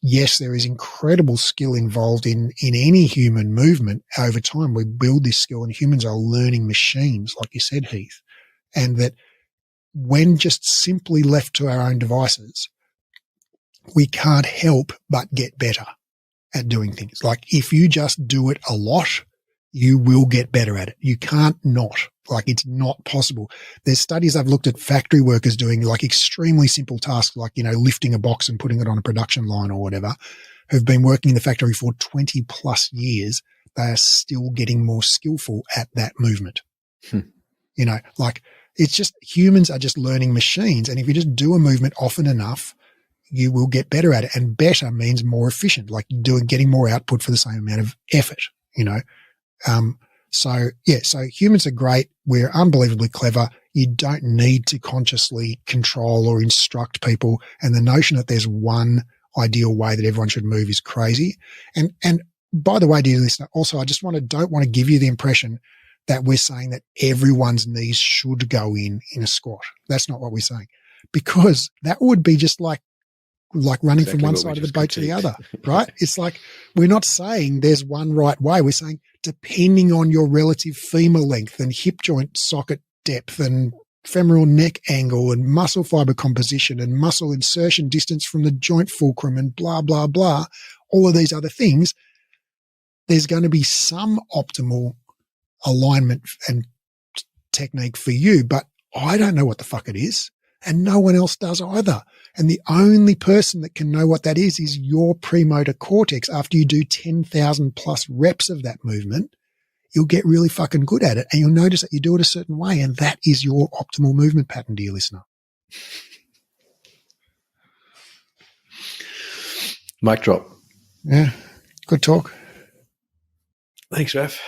yes, there is incredible skill involved in any human movement. Over time, we build this skill, and humans are learning machines, like you said, Heath. And that when just simply left to our own devices, we can't help but get better at doing things. Like if you just do it a lot, you will get better at it. You can't not. Like it's not possible. There's studies I've looked at factory workers doing like extremely simple tasks like, lifting a box and putting it on a production line or whatever, who've been working in the factory for 20 plus years. They are still getting more skillful at that movement. It's just humans are just learning machines. And if you just do a movement often enough, you will get better at it. And better means more efficient, like getting more output for the same amount of effort, So humans are great. We're unbelievably clever. You don't need to consciously control or instruct people. And the notion that there's one ideal way that everyone should move is crazy. And by the way, dear listener, also, I just don't want to give you the impression that we're saying that everyone's knees should go in a squat. That's not what we're saying, because that would be just like running from one side of the boat to the other, right? It's like we're not saying there's one right way. We're saying depending on your relative femur length and hip joint socket depth and femoral neck angle and muscle fiber composition and muscle insertion distance from the joint fulcrum and blah, blah, blah, all of these other things, there's going to be some optimal alignment and technique for you, but I don't know what the fuck it is, and no one else does either. And the only person that can know what that is your premotor cortex. After you do 10,000 plus reps of that movement, you'll get really fucking good at it, and you'll notice that you do it a certain way, and that is your optimal movement pattern, dear listener. Mic drop. Yeah, good talk. Thanks, Raph.